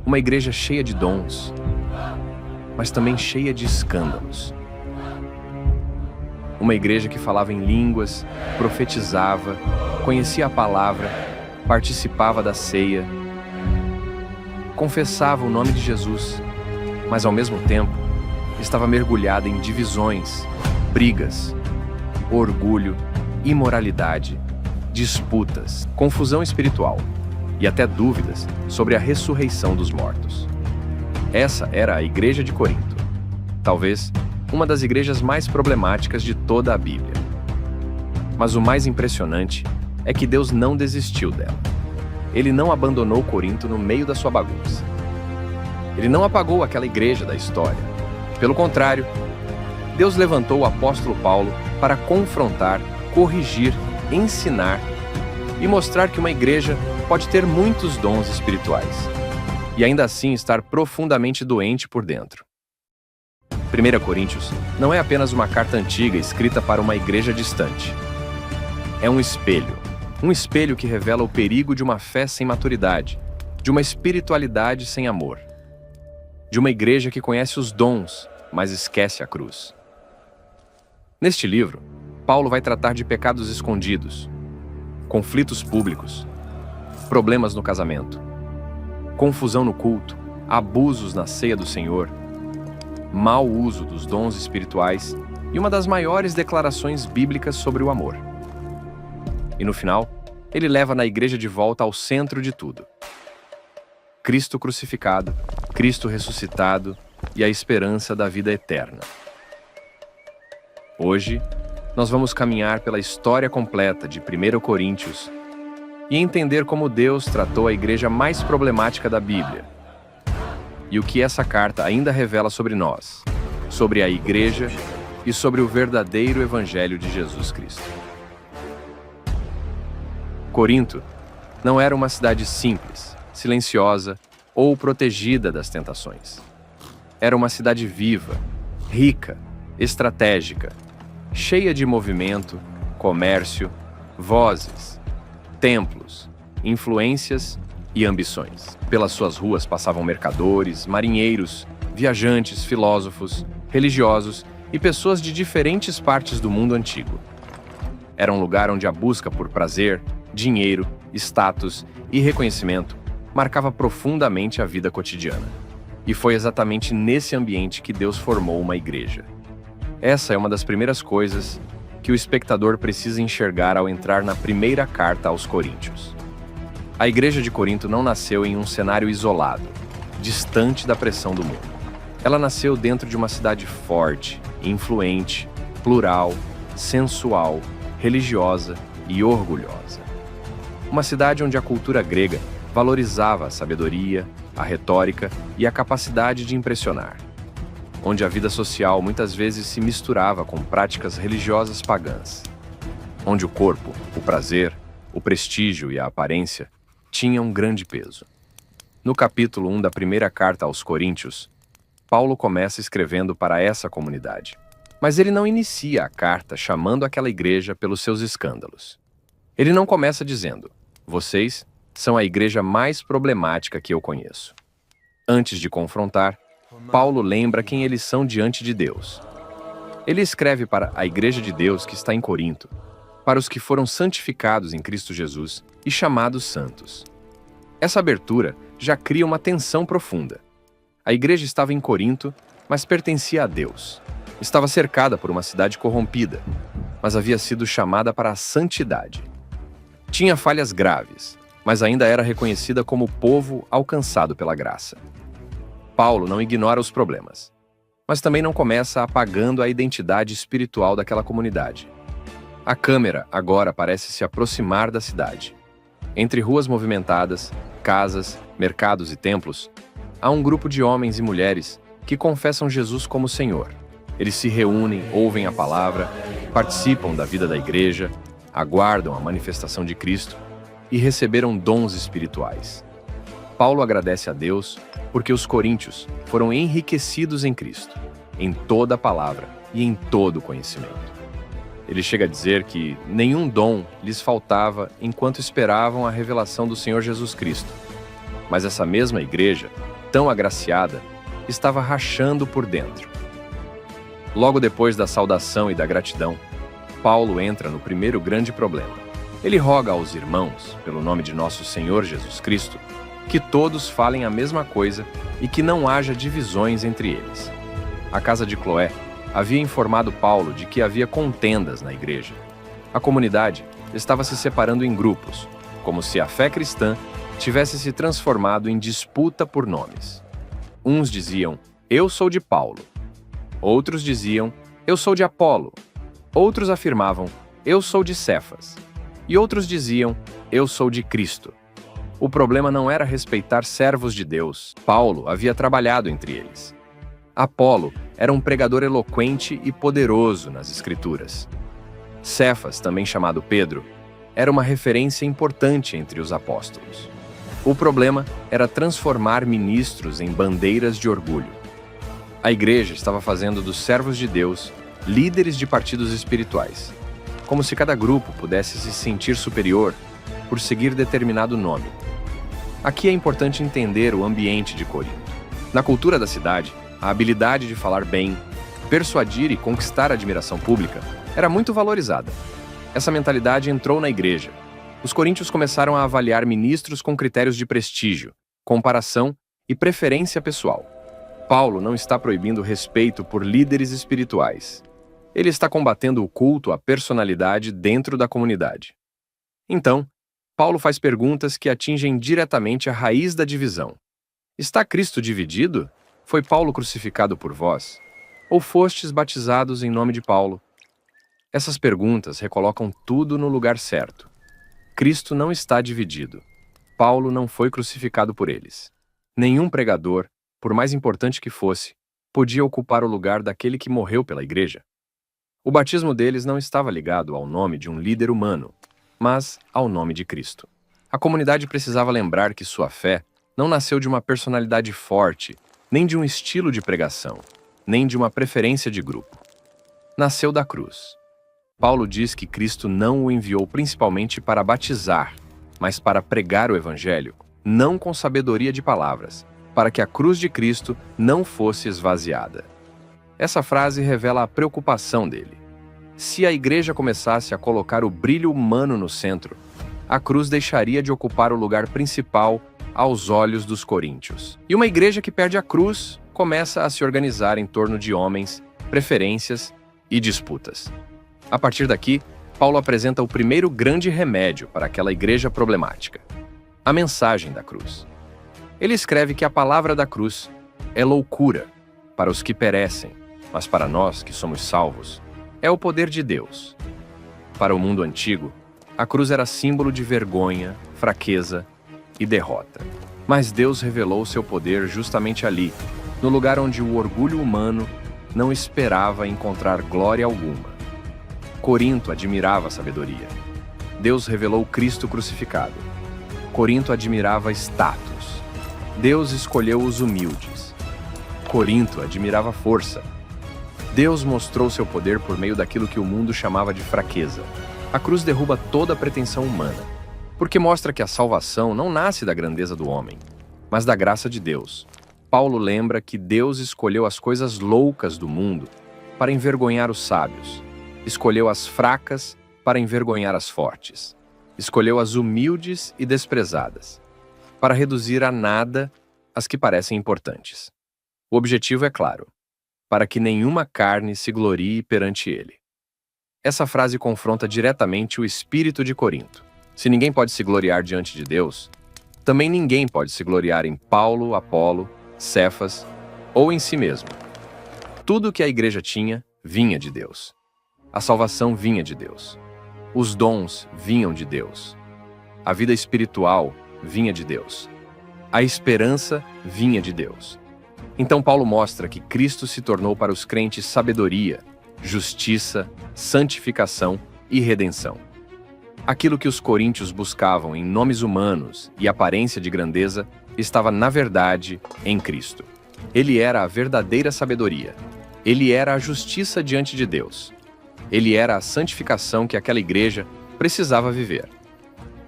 Uma igreja cheia de dons, mas também cheia de escândalos. Uma igreja que falava em línguas, profetizava, conhecia a palavra, participava da ceia, confessava o nome de Jesus, mas ao mesmo tempo estava mergulhada em divisões, brigas, orgulho, imoralidade, disputas, confusão espiritual e até dúvidas sobre a ressurreição dos mortos. Essa era a igreja de Corinto, talvez uma das igrejas mais problemáticas de toda a Bíblia. Mas o mais impressionante é que Deus não desistiu dela. Ele não abandonou Corinto no meio da sua bagunça. Ele não apagou aquela igreja da história. Pelo contrário, Deus levantou o apóstolo Paulo para confrontar, corrigir, ensinar e mostrar que uma igreja pode ter muitos dons espirituais e ainda assim estar profundamente doente por dentro. 1 Coríntios não é apenas uma carta antiga escrita para uma igreja distante. É um espelho que revela o perigo de uma fé sem maturidade, de uma espiritualidade sem amor, de uma igreja que conhece os dons, mas esquece a cruz. Neste livro, Paulo vai tratar de pecados escondidos, conflitos públicos, problemas no casamento, confusão no culto, abusos na ceia do Senhor, mau uso dos dons espirituais e uma das maiores declarações bíblicas sobre o amor. E no final, ele leva na igreja de volta ao centro de tudo: Cristo crucificado, Cristo ressuscitado e a esperança da vida eterna. Hoje, nós vamos caminhar pela história completa de 1 Coríntios e entender como Deus tratou a igreja mais problemática da Bíblia e o que essa carta ainda revela sobre nós, sobre a igreja e sobre o verdadeiro Evangelho de Jesus Cristo. Corinto não era uma cidade simples, silenciosa ou protegida das tentações. Era uma cidade viva, rica, estratégica, cheia de movimento, comércio, vozes, templos, influências e ambições. Pelas suas ruas passavam mercadores, marinheiros, viajantes, filósofos, religiosos e pessoas de diferentes partes do mundo antigo. Era um lugar onde a busca por prazer, dinheiro, status e reconhecimento marcava profundamente a vida cotidiana. E foi exatamente nesse ambiente que Deus formou uma igreja. Essa é uma das primeiras coisas que o espectador precisa enxergar ao entrar na primeira carta aos Coríntios. A igreja de Corinto não nasceu em um cenário isolado, distante da pressão do mundo. Ela nasceu dentro de uma cidade forte, influente, plural, sensual, religiosa e orgulhosa. Uma cidade onde a cultura grega valorizava a sabedoria, a retórica e a capacidade de impressionar. Onde a vida social muitas vezes se misturava com práticas religiosas pagãs. Onde o corpo, o prazer, o prestígio e a aparência tinham um grande peso. No capítulo 1 da primeira carta aos Coríntios, Paulo começa escrevendo para essa comunidade. Mas ele não inicia a carta chamando aquela igreja pelos seus escândalos. Ele não começa dizendo: "Vocês são a igreja mais problemática que eu conheço." Antes de confrontar, Paulo lembra quem eles são diante de Deus. Ele escreve para a igreja de Deus que está em Corinto, para os que foram santificados em Cristo Jesus e chamados santos. Essa abertura já cria uma tensão profunda. A igreja estava em Corinto, mas pertencia a Deus. Estava cercada por uma cidade corrompida, mas havia sido chamada para a santidade. Tinha falhas graves, mas ainda era reconhecida como povo alcançado pela graça. Paulo não ignora os problemas, mas também não começa apagando a identidade espiritual daquela comunidade. A câmera agora parece se aproximar da cidade. Entre ruas movimentadas, casas, mercados e templos, há um grupo de homens e mulheres que confessam Jesus como Senhor. Eles se reúnem, ouvem a palavra, participam da vida da igreja, aguardam a manifestação de Cristo e receberam dons espirituais. Paulo agradece a Deus porque os coríntios foram enriquecidos em Cristo, em toda a palavra e em todo o conhecimento. Ele chega a dizer que nenhum dom lhes faltava enquanto esperavam a revelação do Senhor Jesus Cristo. Mas essa mesma igreja tão agraciada, estava rachando por dentro. Logo depois da saudação e da gratidão, Paulo entra no primeiro grande problema. Ele roga aos irmãos, pelo nome de nosso Senhor Jesus Cristo, que todos falem a mesma coisa e que não haja divisões entre eles. A casa de Cloé havia informado Paulo de que havia contendas na igreja. A comunidade estava se separando em grupos, como se a fé cristã tivesse se transformado em disputa por nomes. Uns diziam, eu sou de Paulo. Outros diziam, eu sou de Apolo. Outros afirmavam, eu sou de Cefas. E outros diziam, eu sou de Cristo. O problema não era respeitar servos de Deus. Paulo havia trabalhado entre eles. Apolo era um pregador eloquente e poderoso nas Escrituras. Cefas, também chamado Pedro, era uma referência importante entre os apóstolos. O problema era transformar ministros em bandeiras de orgulho. A igreja estava fazendo dos servos de Deus líderes de partidos espirituais, como se cada grupo pudesse se sentir superior por seguir determinado nome. Aqui é importante entender o ambiente de Corinto. Na cultura da cidade, a habilidade de falar bem, persuadir e conquistar a admiração pública era muito valorizada. Essa mentalidade entrou na igreja. Os coríntios começaram a avaliar ministros com critérios de prestígio, comparação e preferência pessoal. Paulo não está proibindo respeito por líderes espirituais. Ele está combatendo o culto à personalidade dentro da comunidade. Então, Paulo faz perguntas que atingem diretamente a raiz da divisão. Está Cristo dividido? Foi Paulo crucificado por vós? Ou fostes batizados em nome de Paulo? Essas perguntas recolocam tudo no lugar certo. Cristo não está dividido. Paulo não foi crucificado por eles. Nenhum pregador, por mais importante que fosse, podia ocupar o lugar daquele que morreu pela igreja. O batismo deles não estava ligado ao nome de um líder humano, mas ao nome de Cristo. A comunidade precisava lembrar que sua fé não nasceu de uma personalidade forte, nem de um estilo de pregação, nem de uma preferência de grupo. Nasceu da cruz. Paulo diz que Cristo não o enviou principalmente para batizar, mas para pregar o Evangelho, não com sabedoria de palavras, para que a cruz de Cristo não fosse esvaziada. Essa frase revela a preocupação dele. Se a igreja começasse a colocar o brilho humano no centro, a cruz deixaria de ocupar o lugar principal aos olhos dos coríntios. E uma igreja que perde a cruz começa a se organizar em torno de homens, preferências e disputas. A partir daqui, Paulo apresenta o primeiro grande remédio para aquela igreja problemática: a mensagem da cruz. Ele escreve que a palavra da cruz é loucura para os que perecem, mas para nós que somos salvos, é o poder de Deus. Para o mundo antigo, a cruz era símbolo de vergonha, fraqueza e derrota. Mas Deus revelou seu poder justamente ali, no lugar onde o orgulho humano não esperava encontrar glória alguma. Corinto admirava a sabedoria. Deus revelou Cristo crucificado. Corinto admirava status. Deus escolheu os humildes. Corinto admirava força. Deus mostrou seu poder por meio daquilo que o mundo chamava de fraqueza. A cruz derruba toda a pretensão humana, porque mostra que a salvação não nasce da grandeza do homem, mas da graça de Deus. Paulo lembra que Deus escolheu as coisas loucas do mundo para envergonhar os sábios. Escolheu as fracas para envergonhar as fortes. Escolheu as humildes e desprezadas, para reduzir a nada as que parecem importantes. O objetivo é claro: para que nenhuma carne se glorie perante ele. Essa frase confronta diretamente o espírito de Corinto. Se ninguém pode se gloriar diante de Deus, também ninguém pode se gloriar em Paulo, Apolo, Cefas ou em si mesmo. Tudo o que a igreja tinha vinha de Deus. A salvação vinha de Deus. Os dons vinham de Deus. A vida espiritual vinha de Deus. A esperança vinha de Deus. Então Paulo mostra que Cristo se tornou para os crentes sabedoria, justiça, santificação e redenção. Aquilo que os coríntios buscavam em nomes humanos e aparência de grandeza estava, na verdade, em Cristo. Ele era a verdadeira sabedoria. Ele era a justiça diante de Deus. Ele era a santificação que aquela igreja precisava viver.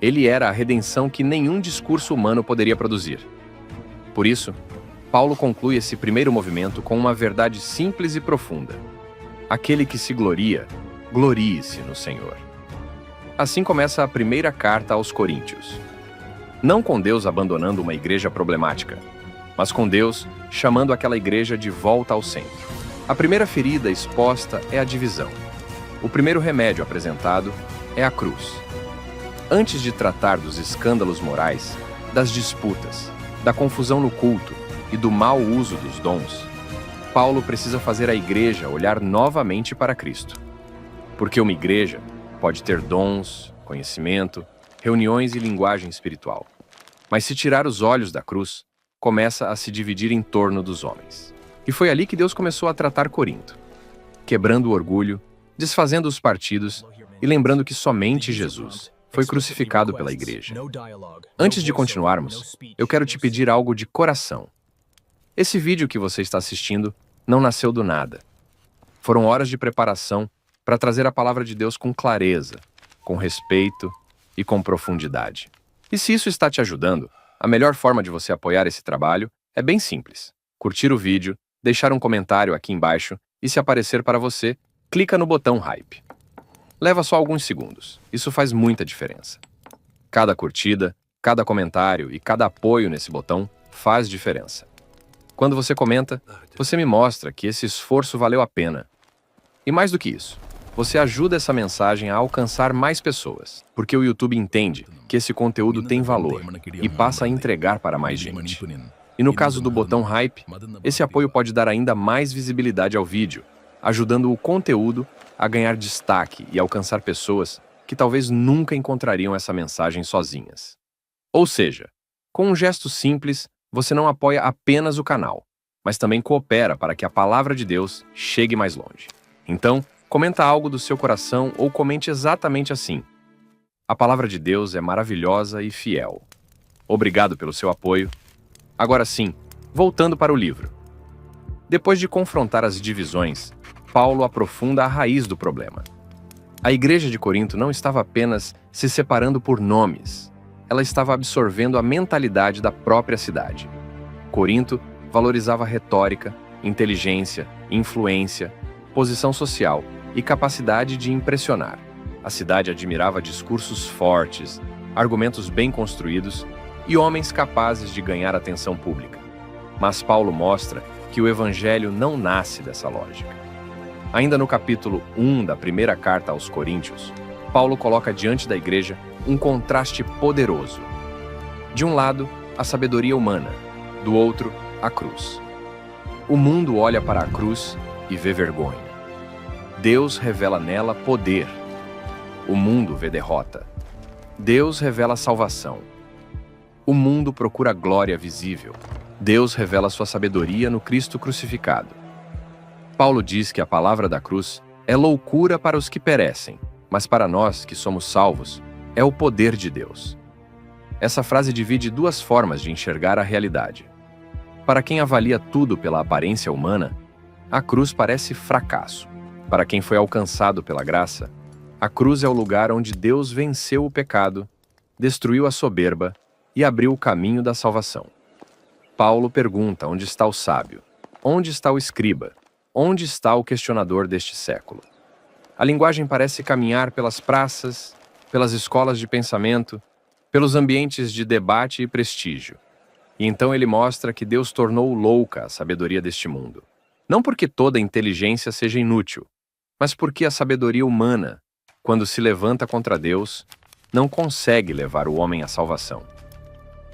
Ele era a redenção que nenhum discurso humano poderia produzir. Por isso, Paulo conclui esse primeiro movimento com uma verdade simples e profunda. Aquele que se gloria, glorie-se no Senhor. Assim começa a primeira carta aos Coríntios. Não com Deus abandonando uma igreja problemática, mas com Deus chamando aquela igreja de volta ao centro. A primeira ferida exposta é a divisão. O primeiro remédio apresentado é a cruz. Antes de tratar dos escândalos morais, das disputas, da confusão no culto e do mau uso dos dons, Paulo precisa fazer a igreja olhar novamente para Cristo. Porque uma igreja pode ter dons, conhecimento, reuniões e linguagem espiritual. Mas se tirar os olhos da cruz, começa a se dividir em torno dos homens. E foi ali que Deus começou a tratar Corinto, quebrando o orgulho, desfazendo os partidos e lembrando que somente Jesus foi crucificado pela igreja. Antes de continuarmos, eu quero te pedir algo de coração. Esse vídeo que você está assistindo não nasceu do nada. Foram horas de preparação para trazer a palavra de Deus com clareza, com respeito e com profundidade. E se isso está te ajudando, a melhor forma de você apoiar esse trabalho é bem simples. Curtir o vídeo, deixar um comentário aqui embaixo e, se aparecer para você, clica no botão Hype. Leva só alguns segundos. Isso faz muita diferença. Cada curtida, cada comentário e cada apoio nesse botão faz diferença. Quando você comenta, você me mostra que esse esforço valeu a pena. E mais do que isso, você ajuda essa mensagem a alcançar mais pessoas, porque o YouTube entende que esse conteúdo tem valor e passa a entregar para mais gente. E no caso do botão Hype, esse apoio pode dar ainda mais visibilidade ao vídeo, ajudando o conteúdo a ganhar destaque e alcançar pessoas que talvez nunca encontrariam essa mensagem sozinhas. Ou seja, com um gesto simples, você não apoia apenas o canal, mas também coopera para que a palavra de Deus chegue mais longe. Então, comenta algo do seu coração ou comente exatamente assim: a palavra de Deus é maravilhosa e fiel. Obrigado pelo seu apoio. Agora sim, voltando para o livro. Depois de confrontar as divisões, Paulo aprofunda a raiz do problema. A igreja de Corinto não estava apenas se separando por nomes, ela estava absorvendo a mentalidade da própria cidade. Corinto valorizava retórica, inteligência, influência, posição social e capacidade de impressionar. A cidade admirava discursos fortes, argumentos bem construídos e homens capazes de ganhar atenção pública. Mas Paulo mostra que o evangelho não nasce dessa lógica. Ainda no capítulo 1 da primeira carta aos Coríntios, Paulo coloca diante da igreja um contraste poderoso. De um lado, a sabedoria humana, do outro, a cruz. O mundo olha para a cruz e vê vergonha. Deus revela nela poder. O mundo vê derrota. Deus revela salvação. O mundo procura glória visível. Deus revela sua sabedoria no Cristo crucificado. Paulo diz que a palavra da cruz é loucura para os que perecem, mas para nós que somos salvos, é o poder de Deus. Essa frase divide duas formas de enxergar a realidade. Para quem avalia tudo pela aparência humana, a cruz parece fracasso. Para quem foi alcançado pela graça, a cruz é o lugar onde Deus venceu o pecado, destruiu a soberba e abriu o caminho da salvação. Paulo pergunta onde está o sábio, onde está o escriba, onde está o questionador deste século. A linguagem parece caminhar pelas praças, pelas escolas de pensamento, pelos ambientes de debate e prestígio. E então ele mostra que Deus tornou louca a sabedoria deste mundo. Não porque toda inteligência seja inútil, mas porque a sabedoria humana, quando se levanta contra Deus, não consegue levar o homem à salvação.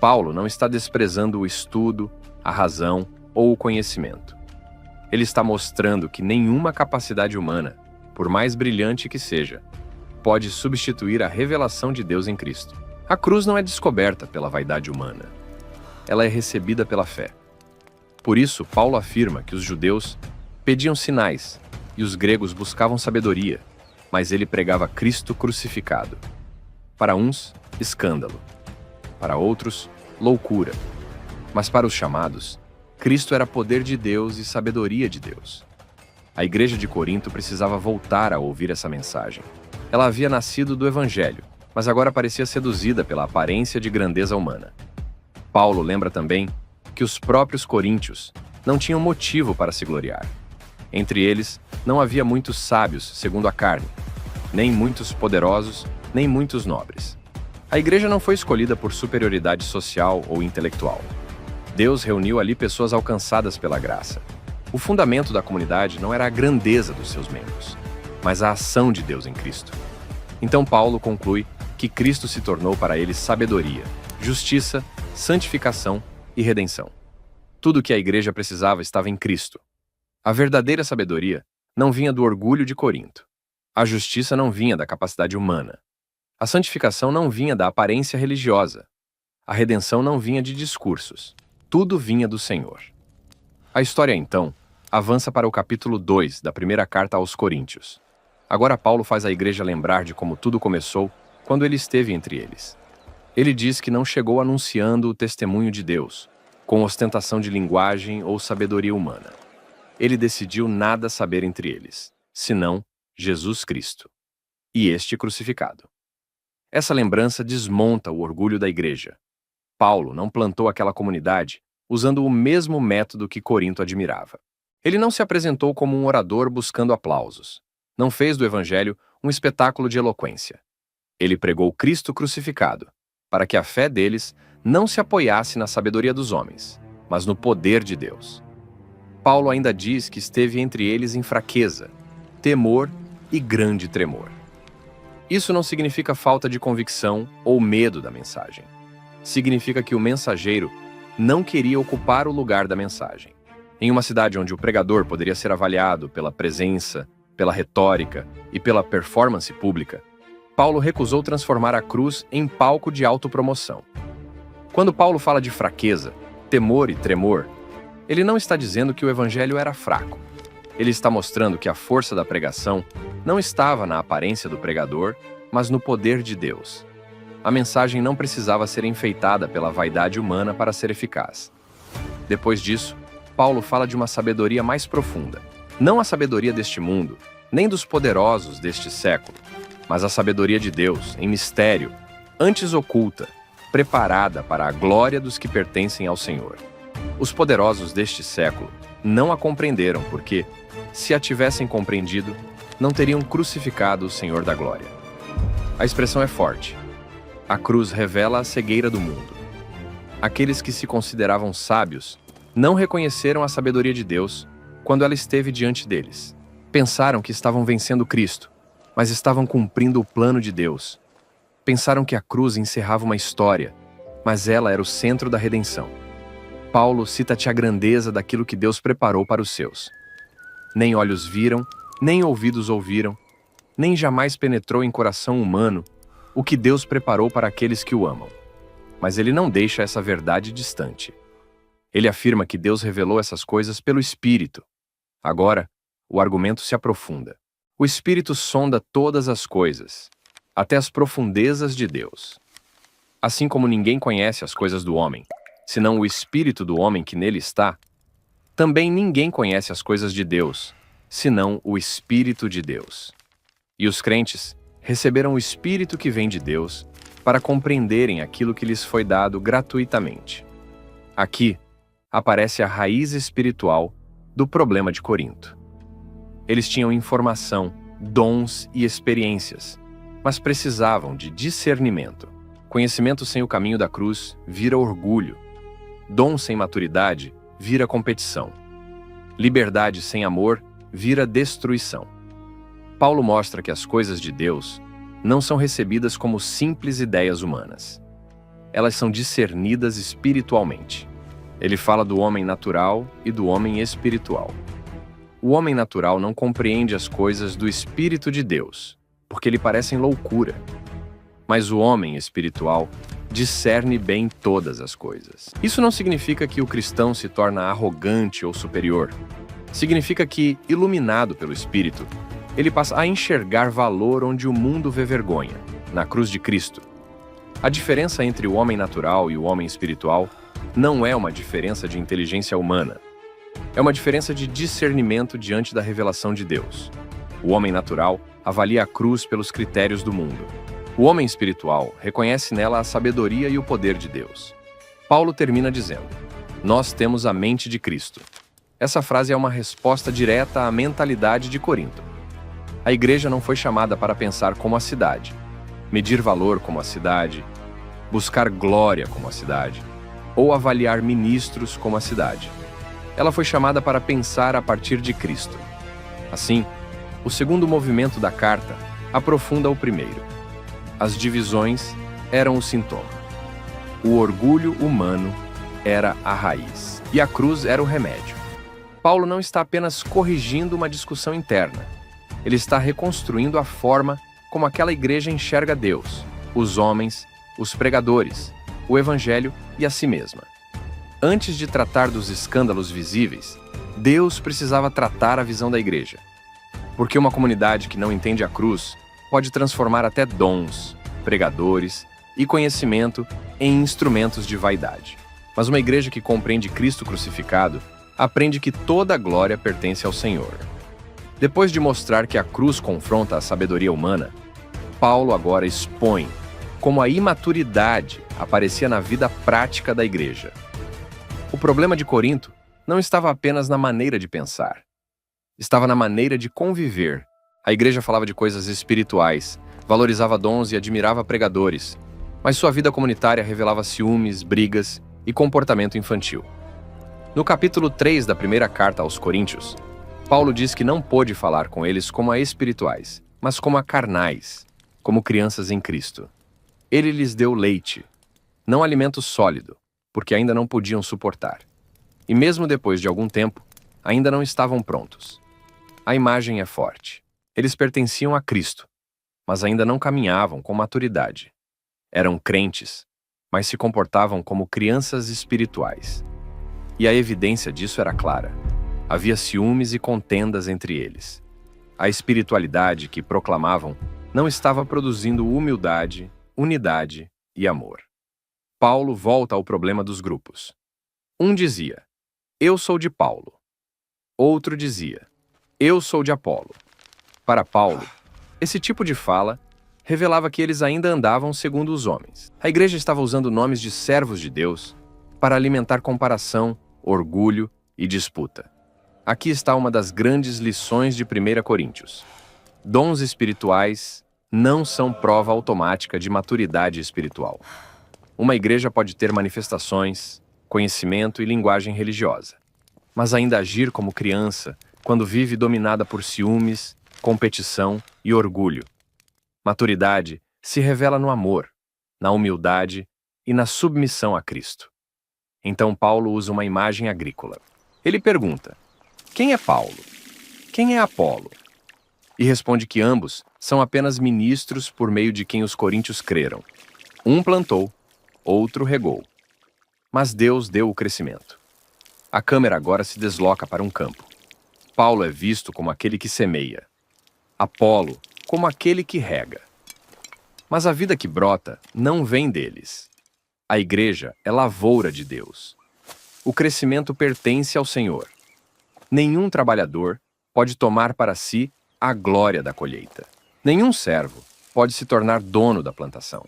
Paulo não está desprezando o estudo, a razão ou o conhecimento. Ele está mostrando que nenhuma capacidade humana, por mais brilhante que seja, pode substituir a revelação de Deus em Cristo. A cruz não é descoberta pela vaidade humana. Ela é recebida pela fé. Por isso, Paulo afirma que os judeus pediam sinais e os gregos buscavam sabedoria, mas ele pregava Cristo crucificado. Para uns, escândalo. Para outros, loucura. Mas para os chamados, Cristo era poder de Deus e sabedoria de Deus. A igreja de Corinto precisava voltar a ouvir essa mensagem. Ela havia nascido do Evangelho, mas agora parecia seduzida pela aparência de grandeza humana. Paulo lembra também que os próprios coríntios não tinham motivo para se gloriar. Entre eles, não havia muitos sábios, segundo a carne, nem muitos poderosos, nem muitos nobres. A igreja não foi escolhida por superioridade social ou intelectual. Deus reuniu ali pessoas alcançadas pela graça. O fundamento da comunidade não era a grandeza dos seus membros, mas a ação de Deus em Cristo. Então Paulo conclui que Cristo se tornou para eles sabedoria, justiça, santificação e redenção. Tudo o que a igreja precisava estava em Cristo. A verdadeira sabedoria não vinha do orgulho de Corinto. A justiça não vinha da capacidade humana. A santificação não vinha da aparência religiosa. A redenção não vinha de discursos. Tudo vinha do Senhor. A história, então, avança para o capítulo 2 da primeira carta aos Coríntios. Agora Paulo faz a igreja lembrar de como tudo começou quando ele esteve entre eles. Ele diz que não chegou anunciando o testemunho de Deus, com ostentação de linguagem ou sabedoria humana. Ele decidiu nada saber entre eles, senão Jesus Cristo, e este crucificado. Essa lembrança desmonta o orgulho da igreja. Paulo não plantou aquela comunidade usando o mesmo método que Corinto admirava. Ele não se apresentou como um orador buscando aplausos. Não fez do evangelho um espetáculo de eloquência. Ele pregou Cristo crucificado, para que a fé deles não se apoiasse na sabedoria dos homens, mas no poder de Deus. Paulo ainda diz que esteve entre eles em fraqueza, temor e grande tremor. Isso não significa falta de convicção ou medo da mensagem. Significa que o mensageiro não queria ocupar o lugar da mensagem. Em uma cidade onde o pregador poderia ser avaliado pela presença, pela retórica e pela performance pública, Paulo recusou transformar a cruz em palco de autopromoção. Quando Paulo fala de fraqueza, temor e tremor, ele não está dizendo que o evangelho era fraco. Ele está mostrando que a força da pregação não estava na aparência do pregador, mas no poder de Deus. A mensagem não precisava ser enfeitada pela vaidade humana para ser eficaz. Depois disso, Paulo fala de uma sabedoria mais profunda. Não a sabedoria deste mundo, nem dos poderosos deste século, mas a sabedoria de Deus, em mistério, antes oculta, preparada para a glória dos que pertencem ao Senhor. Os poderosos deste século não a compreenderam porque, se a tivessem compreendido, não teriam crucificado o Senhor da glória. A expressão é forte. A cruz revela a cegueira do mundo. Aqueles que se consideravam sábios não reconheceram a sabedoria de Deus quando ela esteve diante deles. Pensaram que estavam vencendo Cristo, mas estavam cumprindo o plano de Deus. Pensaram que a cruz encerrava uma história, mas ela era o centro da redenção. Paulo cita-te a grandeza daquilo que Deus preparou para os seus. Nem olhos viram, nem ouvidos ouviram, nem jamais penetrou em coração humano o que Deus preparou para aqueles que o amam. Mas ele não deixa essa verdade distante. Ele afirma que Deus revelou essas coisas pelo Espírito. Agora, o argumento se aprofunda. O Espírito sonda todas as coisas, até as profundezas de Deus. Assim como ninguém conhece as coisas do homem, senão o Espírito do homem que nele está, também ninguém conhece as coisas de Deus, senão o Espírito de Deus. E os crentes receberam o Espírito que vem de Deus para compreenderem aquilo que lhes foi dado gratuitamente. Aqui aparece a raiz espiritual do problema de Corinto. Eles tinham informação, dons e experiências, mas precisavam de discernimento. Conhecimento sem o caminho da cruz vira orgulho. Dom sem maturidade vira competição. Liberdade sem amor vira destruição. Paulo mostra que as coisas de Deus não são recebidas como simples ideias humanas. Elas são discernidas espiritualmente. Ele fala do homem natural e do homem espiritual. O homem natural não compreende as coisas do Espírito de Deus, porque lhe parecem loucura. Mas o homem espiritual discerne bem todas as coisas. Isso não significa que o cristão se torna arrogante ou superior. Significa que, iluminado pelo Espírito, ele passa a enxergar valor onde o mundo vê vergonha, na cruz de Cristo. A diferença entre o homem natural e o homem espiritual não é uma diferença de inteligência humana. É uma diferença de discernimento diante da revelação de Deus. O homem natural avalia a cruz pelos critérios do mundo. O homem espiritual reconhece nela a sabedoria e o poder de Deus. Paulo termina dizendo: Nós temos a mente de Cristo. Essa frase é uma resposta direta à mentalidade de Corinto. A igreja não foi chamada para pensar como a cidade, medir valor como a cidade, buscar glória como a cidade, ou avaliar ministros como a cidade. Ela foi chamada para pensar a partir de Cristo. Assim, o segundo movimento da carta aprofunda o primeiro. As divisões eram o sintoma. O orgulho humano era a raiz, e a cruz era o remédio. Paulo não está apenas corrigindo uma discussão interna. Ele está reconstruindo a forma como aquela igreja enxerga Deus, os homens, os pregadores, o evangelho e a si mesma. Antes de tratar dos escândalos visíveis, Deus precisava tratar a visão da igreja. Porque uma comunidade que não entende a cruz pode transformar até dons, pregadores e conhecimento em instrumentos de vaidade. Mas uma igreja que compreende Cristo crucificado aprende que toda a glória pertence ao Senhor. Depois de mostrar que a cruz confronta a sabedoria humana, Paulo agora expõe como a imaturidade aparecia na vida prática da igreja. O problema de Corinto não estava apenas na maneira de pensar. Estava na maneira de conviver. A igreja falava de coisas espirituais, valorizava dons e admirava pregadores, mas sua vida comunitária revelava ciúmes, brigas e comportamento infantil. No capítulo 3 da primeira carta aos Coríntios, Paulo diz que não pôde falar com eles como a espirituais, mas como a carnais, como crianças em Cristo. Ele lhes deu leite, não alimento sólido, porque ainda não podiam suportar. E mesmo depois de algum tempo, ainda não estavam prontos. A imagem é forte. Eles pertenciam a Cristo, mas ainda não caminhavam com maturidade. Eram crentes, mas se comportavam como crianças espirituais. E a evidência disso era clara. Havia ciúmes e contendas entre eles. A espiritualidade que proclamavam não estava produzindo humildade, unidade e amor. Paulo volta ao problema dos grupos. Um dizia: "Eu sou de Paulo." Outro dizia: "Eu sou de Apolo." Para Paulo, esse tipo de fala revelava que eles ainda andavam segundo os homens. A igreja estava usando nomes de servos de Deus para alimentar comparação, orgulho e disputa. Aqui está uma das grandes lições de 1 Coríntios. Dons espirituais não são prova automática de maturidade espiritual. Uma igreja pode ter manifestações, conhecimento e linguagem religiosa, mas ainda agir como criança quando vive dominada por ciúmes, competição e orgulho. Maturidade se revela no amor, na humildade e na submissão a Cristo. Então Paulo usa uma imagem agrícola. Ele pergunta: quem é Paulo? Quem é Apolo? E responde que ambos são apenas ministros por meio de quem os coríntios creram. Um plantou, outro regou. Mas Deus deu o crescimento. A câmera agora se desloca para um campo. Paulo é visto como aquele que semeia. Apolo como aquele que rega. Mas a vida que brota não vem deles. A igreja é lavoura de Deus. O crescimento pertence ao Senhor. Nenhum trabalhador pode tomar para si a glória da colheita. Nenhum servo pode se tornar dono da plantação.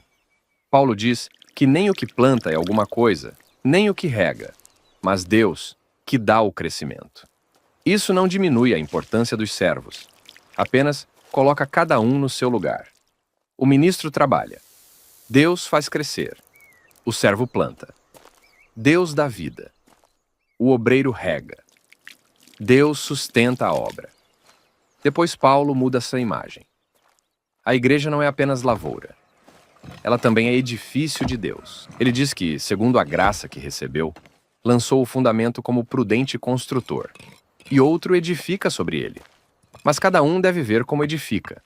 Paulo diz que nem o que planta é alguma coisa, nem o que rega, mas Deus que dá o crescimento. Isso não diminui a importância dos servos, apenas coloca cada um no seu lugar. O ministro trabalha. Deus faz crescer. O servo planta. Deus dá vida. O obreiro rega. Deus sustenta a obra. Depois Paulo muda essa imagem. A igreja não é apenas lavoura. Ela também é edifício de Deus. Ele diz que, segundo a graça que recebeu, lançou o fundamento como prudente construtor, e outro edifica sobre ele. Mas cada um deve ver como edifica.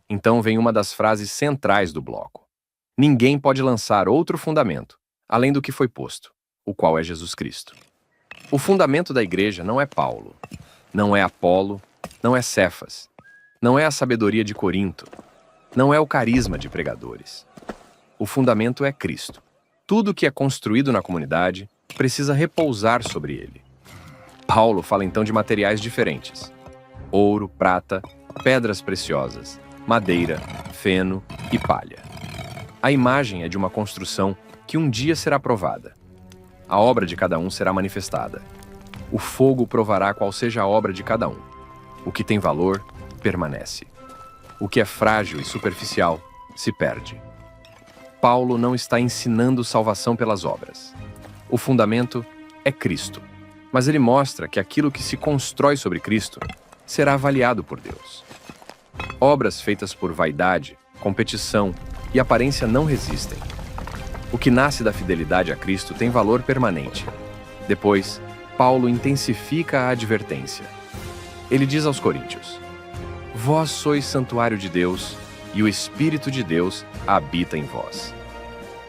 Então vem uma das frases centrais do bloco. Ninguém pode lançar outro fundamento, além do que foi posto, o qual é Jesus Cristo. O fundamento da igreja não é Paulo, não é Apolo, não é Cefas, não é a sabedoria de Corinto, não é o carisma de pregadores. O fundamento é Cristo. Tudo que é construído na comunidade precisa repousar sobre ele. Paulo fala então de materiais diferentes: ouro, prata, pedras preciosas, madeira, feno e palha. A imagem é de uma construção que um dia será provada. a obra de cada um será manifestada. O fogo provará qual seja a obra de cada um. O que tem valor, permanece. O que é frágil e superficial, se perde. Paulo não está ensinando salvação pelas obras. O fundamento é Cristo. Mas ele mostra que aquilo que se constrói sobre Cristo será avaliado por Deus. Obras feitas por vaidade, competição e aparência não resistem. O que nasce da fidelidade a Cristo tem valor permanente. Depois, Paulo intensifica a advertência. Ele diz aos coríntios: Vós sois santuário de Deus, e o Espírito de Deus habita em vós.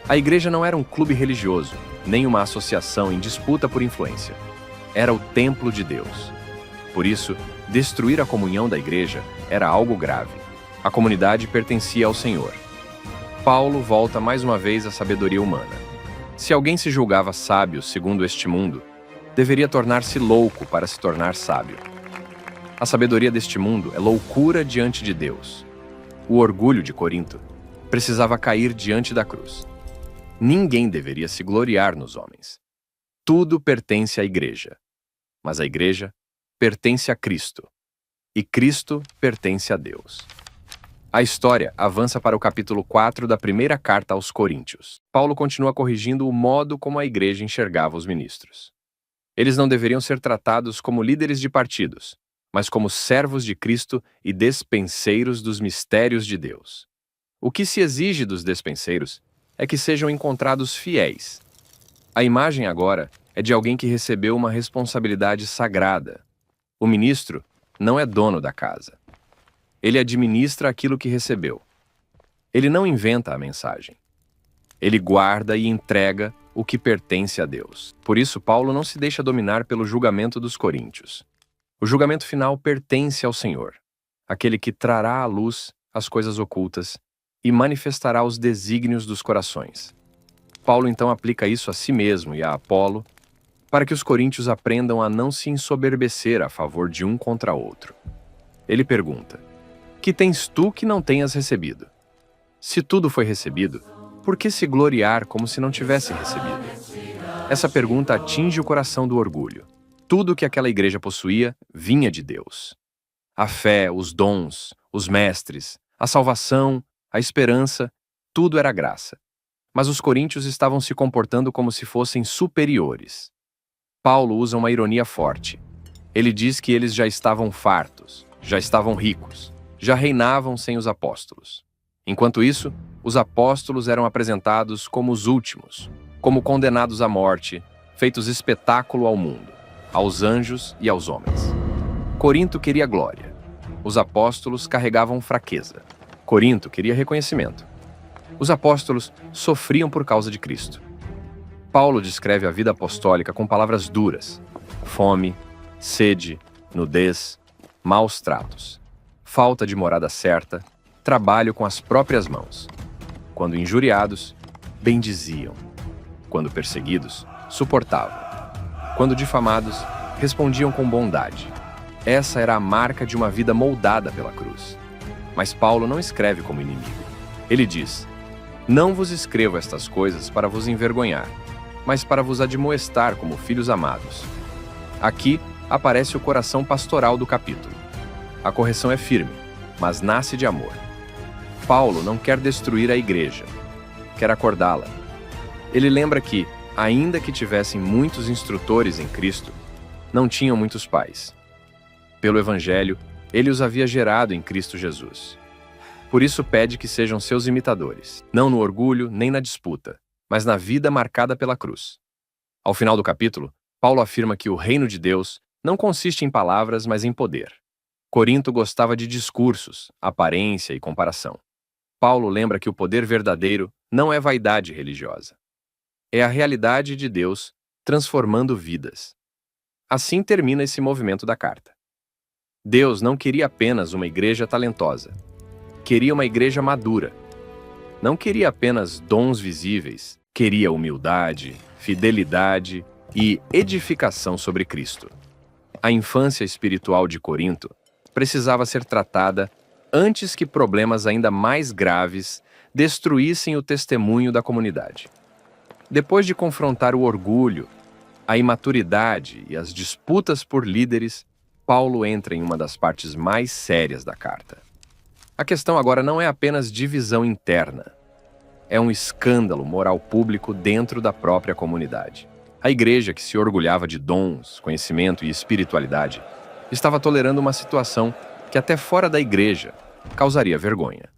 A igreja não era um clube religioso, nem uma associação em disputa por influência. Era o templo de Deus. Por isso, destruir a comunhão da igreja era algo grave. A comunidade pertencia ao Senhor. Paulo volta mais uma vez à sabedoria humana. Se alguém se julgava sábio segundo este mundo, deveria tornar-se louco para se tornar sábio. A sabedoria deste mundo é loucura diante de Deus. O orgulho de Corinto precisava cair diante da cruz. Ninguém deveria se gloriar nos homens. Tudo pertence à igreja. Mas a igreja pertence a Cristo. E Cristo pertence a Deus. A história avança para o capítulo 4 da primeira carta aos Coríntios. Paulo continua corrigindo o modo como a igreja enxergava os ministros. Eles não deveriam ser tratados como líderes de partidos, mas como servos de Cristo e despenseiros dos mistérios de Deus. O que se exige dos despenseiros é que sejam encontrados fiéis. A imagem agora é de alguém que recebeu uma responsabilidade sagrada. O ministro não é dono da casa. Ele administra aquilo que recebeu. Ele não inventa a mensagem. Ele guarda e entrega o que pertence a Deus. Por isso, Paulo não se deixa dominar pelo julgamento dos coríntios. O julgamento final pertence ao Senhor, aquele que trará à luz as coisas ocultas e manifestará os desígnios dos corações. Paulo então aplica isso a si mesmo e a Apolo, para que os coríntios aprendam a não se ensoberbecer a favor de um contra outro. Ele pergunta: Que tens tu que não tenhas recebido? Se tudo foi recebido, por que se gloriar como se não tivesse recebido? Essa pergunta atinge o coração do orgulho. Tudo que aquela igreja possuía vinha de Deus. A fé, os dons, os mestres, a salvação, a esperança, tudo era graça. Mas os coríntios estavam se comportando como se fossem superiores. Paulo usa uma ironia forte. Ele diz que eles já estavam fartos, já estavam ricos, já reinavam sem os apóstolos. Enquanto isso, os apóstolos eram apresentados como os últimos, como condenados à morte, feitos espetáculo ao mundo, aos anjos e aos homens. Corinto queria glória. Os apóstolos carregavam fraqueza. Corinto queria reconhecimento. Os apóstolos sofriam por causa de Cristo. Paulo descreve a vida apostólica com palavras duras: fome, sede, nudez, maus tratos, falta de morada certa, trabalho com as próprias mãos. Quando injuriados, bendiziam. Quando perseguidos, suportavam. Quando difamados, respondiam com bondade. Essa era a marca de uma vida moldada pela cruz. Mas Paulo não escreve como inimigo. Ele diz: Não vos escrevo estas coisas para vos envergonhar, mas para vos admoestar como filhos amados. Aqui aparece o coração pastoral do capítulo. A correção é firme, mas nasce de amor. Paulo não quer destruir a igreja, quer acordá-la. Ele lembra que, ainda que tivessem muitos instrutores em Cristo, não tinham muitos pais. Pelo Evangelho, ele os havia gerado em Cristo Jesus. Por isso pede que sejam seus imitadores, não no orgulho nem na disputa, mas na vida marcada pela cruz. Ao final do capítulo, Paulo afirma que o reino de Deus não consiste em palavras, mas em poder. Corinto gostava de discursos, aparência e comparação. Paulo lembra que o poder verdadeiro não é vaidade religiosa. É a realidade de Deus transformando vidas. Assim termina esse movimento da carta. Deus não queria apenas uma igreja talentosa. Queria uma igreja madura. Não queria apenas dons visíveis. Queria humildade, fidelidade e edificação sobre Cristo. A infância espiritual de Corinto precisava ser tratada antes que problemas ainda mais graves destruíssem o testemunho da comunidade. Depois de confrontar o orgulho, a imaturidade e as disputas por líderes, Paulo entra em uma das partes mais sérias da carta. A questão agora não é apenas divisão interna. É um escândalo moral público dentro da própria comunidade. A igreja, que se orgulhava de dons, conhecimento e espiritualidade, estava tolerando uma situação que até fora da igreja causaria vergonha.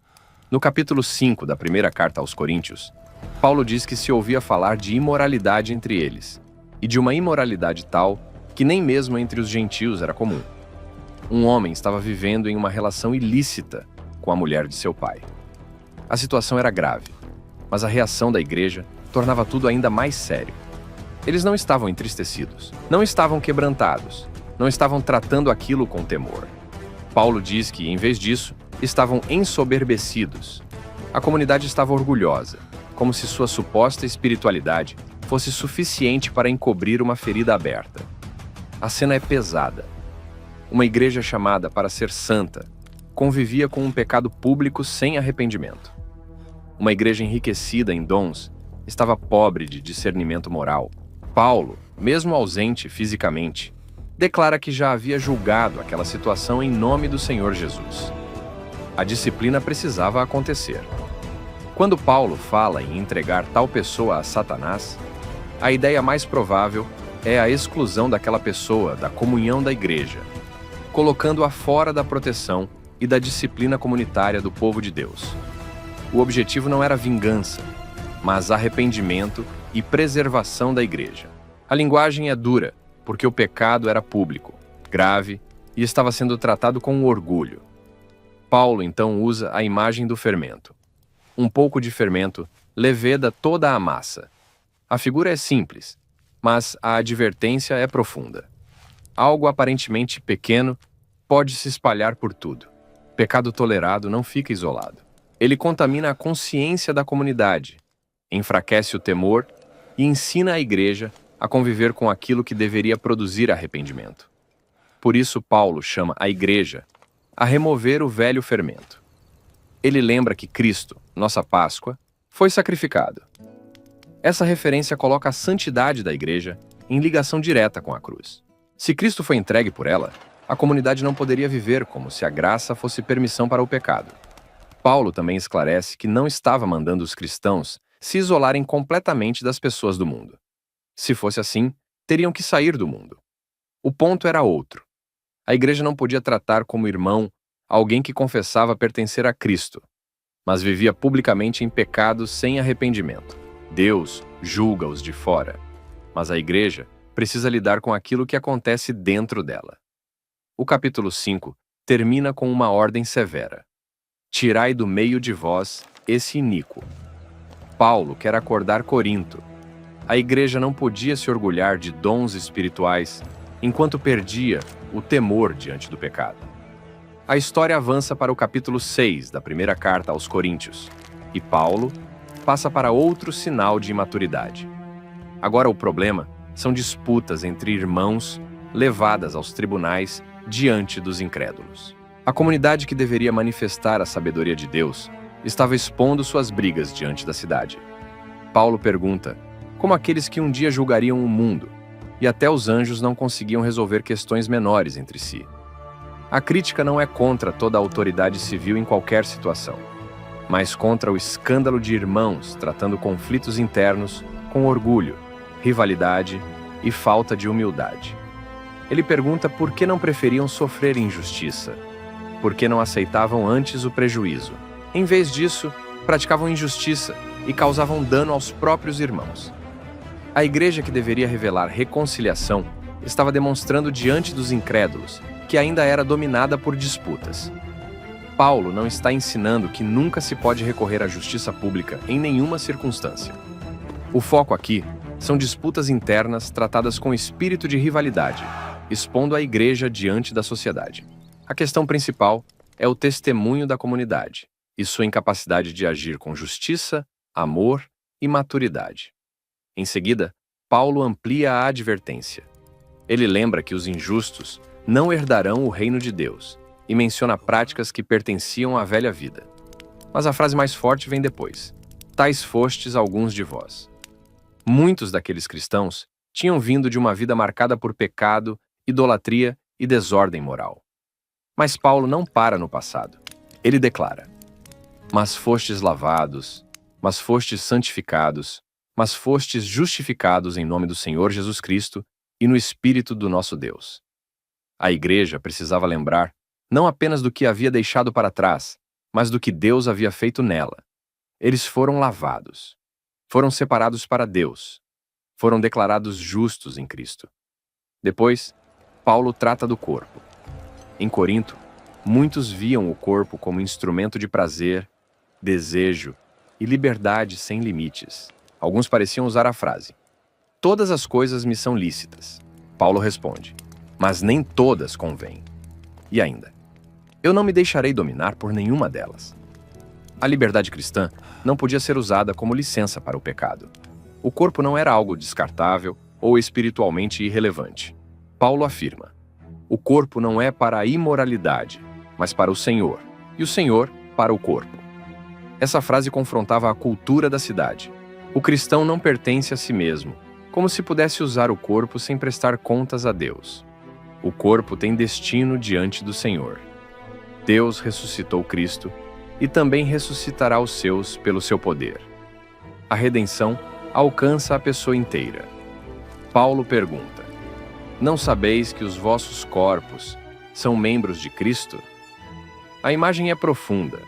No capítulo 5 da primeira carta aos Coríntios, Paulo diz que se ouvia falar de imoralidade entre eles, e de uma imoralidade tal que nem mesmo entre os gentios era comum. Um homem estava vivendo em uma relação ilícita com a mulher de seu pai. A situação era grave, mas a reação da igreja tornava tudo ainda mais sério. Eles não estavam entristecidos, não estavam quebrantados, não estavam tratando aquilo com temor. Paulo diz que, em vez disso, estavam ensoberbecidos. A comunidade estava orgulhosa, como se sua suposta espiritualidade fosse suficiente para encobrir uma ferida aberta. A cena é pesada. Uma igreja chamada para ser santa convivia com um pecado público sem arrependimento. Uma igreja enriquecida em dons estava pobre de discernimento moral. Paulo, mesmo ausente fisicamente, declara que já havia julgado aquela situação em nome do Senhor Jesus. A disciplina precisava acontecer. Quando Paulo fala em entregar tal pessoa a Satanás, a ideia mais provável é a exclusão daquela pessoa da comunhão da igreja, colocando-a fora da proteção e da disciplina comunitária do povo de Deus. O objetivo não era vingança, mas arrependimento e preservação da igreja. A linguagem é dura, porque o pecado era público, grave e estava sendo tratado com orgulho. Paulo então usa a imagem do fermento. Um pouco de fermento leveda toda a massa. A figura é simples, mas a advertência é profunda. Algo aparentemente pequeno pode se espalhar por tudo. Pecado tolerado não fica isolado. Ele contamina a consciência da comunidade, enfraquece o temor e ensina a igreja a conviver com aquilo que deveria produzir arrependimento. Por isso, Paulo chama a igreja a remover o velho fermento. Ele lembra que Cristo, nossa Páscoa, foi sacrificado. Essa referência coloca a santidade da igreja em ligação direta com a cruz. Se Cristo foi entregue por ela, a comunidade não poderia viver como se a graça fosse permissão para o pecado. Paulo também esclarece que não estava mandando os cristãos se isolarem completamente das pessoas do mundo. Se fosse assim, teriam que sair do mundo. O ponto era outro. A igreja não podia tratar como irmão alguém que confessava pertencer a Cristo, mas vivia publicamente em pecado sem arrependimento. Deus julga os de fora, mas a igreja precisa lidar com aquilo que acontece dentro dela. O capítulo 5 termina com uma ordem severa. Tirai do meio de vós esse iníquo. Paulo quer acordar Corinto. A igreja não podia se orgulhar de dons espirituais enquanto perdia o temor diante do pecado. A história avança para o capítulo 6 da primeira carta aos Coríntios, e Paulo passa para outro sinal de imaturidade. Agora o problema são disputas entre irmãos levadas aos tribunais diante dos incrédulos. A comunidade que deveria manifestar a sabedoria de Deus estava expondo suas brigas diante da cidade. Paulo pergunta como aqueles que um dia julgariam o mundo, e até os anjos não conseguiam resolver questões menores entre si. A crítica não é contra toda a autoridade civil em qualquer situação, mas contra o escândalo de irmãos tratando conflitos internos com orgulho, rivalidade e falta de humildade. Ele pergunta por que não preferiam sofrer injustiça, por que não aceitavam antes o prejuízo. Em vez disso, praticavam injustiça e causavam dano aos próprios irmãos. A igreja que deveria revelar reconciliação estava demonstrando diante dos incrédulos que ainda era dominada por disputas. Paulo não está ensinando que nunca se pode recorrer à justiça pública em nenhuma circunstância. O foco aqui são disputas internas tratadas com espírito de rivalidade, expondo a igreja diante da sociedade. A questão principal é o testemunho da comunidade e sua incapacidade de agir com justiça, amor e maturidade. Em seguida, Paulo amplia a advertência. Ele lembra que os injustos não herdarão o reino de Deus e menciona práticas que pertenciam à velha vida. Mas a frase mais forte vem depois. Tais fostes alguns de vós. Muitos daqueles cristãos tinham vindo de uma vida marcada por pecado, idolatria e desordem moral. Mas Paulo não para no passado. Ele declara: mas fostes lavados, mas fostes santificados, mas fostes justificados em nome do Senhor Jesus Cristo e no Espírito do nosso Deus. A igreja precisava lembrar não apenas do que havia deixado para trás, mas do que Deus havia feito nela. Eles foram lavados, foram separados para Deus, foram declarados justos em Cristo. Depois, Paulo trata do corpo. Em Corinto, muitos viam o corpo como instrumento de prazer, desejo e liberdade sem limites. Alguns pareciam usar a frase: todas as coisas me são lícitas. Paulo responde: mas nem todas convêm. E ainda: eu não me deixarei dominar por nenhuma delas. A liberdade cristã não podia ser usada como licença para o pecado. O corpo não era algo descartável ou espiritualmente irrelevante. Paulo afirma: o corpo não é para a imoralidade, mas para o Senhor, e o Senhor para o corpo. Essa frase confrontava a cultura da cidade. O cristão não pertence a si mesmo, como se pudesse usar o corpo sem prestar contas a Deus. O corpo tem destino diante do Senhor. Deus ressuscitou Cristo e também ressuscitará os seus pelo seu poder. A redenção alcança a pessoa inteira. Paulo pergunta: não sabeis que os vossos corpos são membros de Cristo? A imagem é profunda.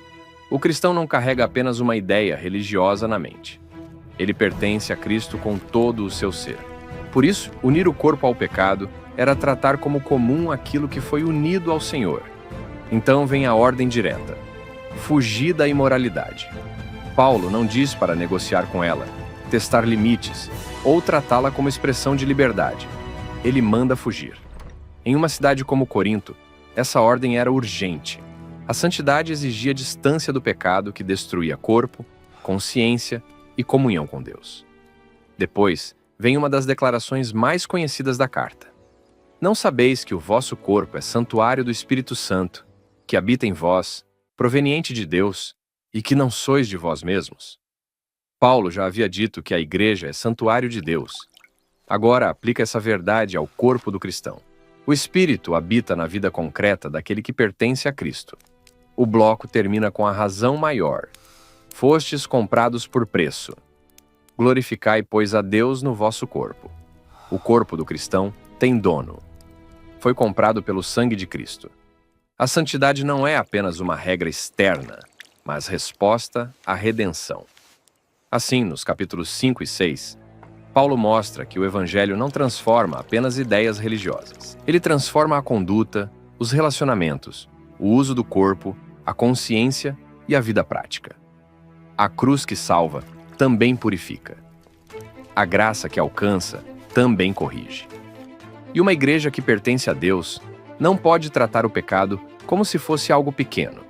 O cristão não carrega apenas uma ideia religiosa na mente. Ele pertence a Cristo com todo o seu ser. Por isso, unir o corpo ao pecado era tratar como comum aquilo que foi unido ao Senhor. Então vem a ordem direta: fugir da imoralidade. Paulo não diz para negociar com ela, testar limites ou tratá-la como expressão de liberdade. Ele manda fugir. Em uma cidade como Corinto, essa ordem era urgente. A santidade exigia distância do pecado que destruía corpo, consciência e comunhão com Deus. Depois, vem uma das declarações mais conhecidas da carta: não sabeis que o vosso corpo é santuário do Espírito Santo, que habita em vós, proveniente de Deus, e que não sois de vós mesmos? Paulo já havia dito que a igreja é santuário de Deus. Agora aplica essa verdade ao corpo do cristão. O Espírito habita na vida concreta daquele que pertence a Cristo. O bloco termina com a razão maior: fostes comprados por preço. Glorificai, pois, a Deus no vosso corpo. O corpo do cristão tem dono. Foi comprado pelo sangue de Cristo. A santidade não é apenas uma regra externa, mas resposta à redenção. Assim, nos capítulos 5 e 6, Paulo mostra que o Evangelho não transforma apenas ideias religiosas. Ele transforma a conduta, os relacionamentos, o uso do corpo, a consciência e a vida prática. A cruz que salva também purifica. A graça que alcança também corrige. E uma igreja que pertence a Deus não pode tratar o pecado como se fosse algo pequeno.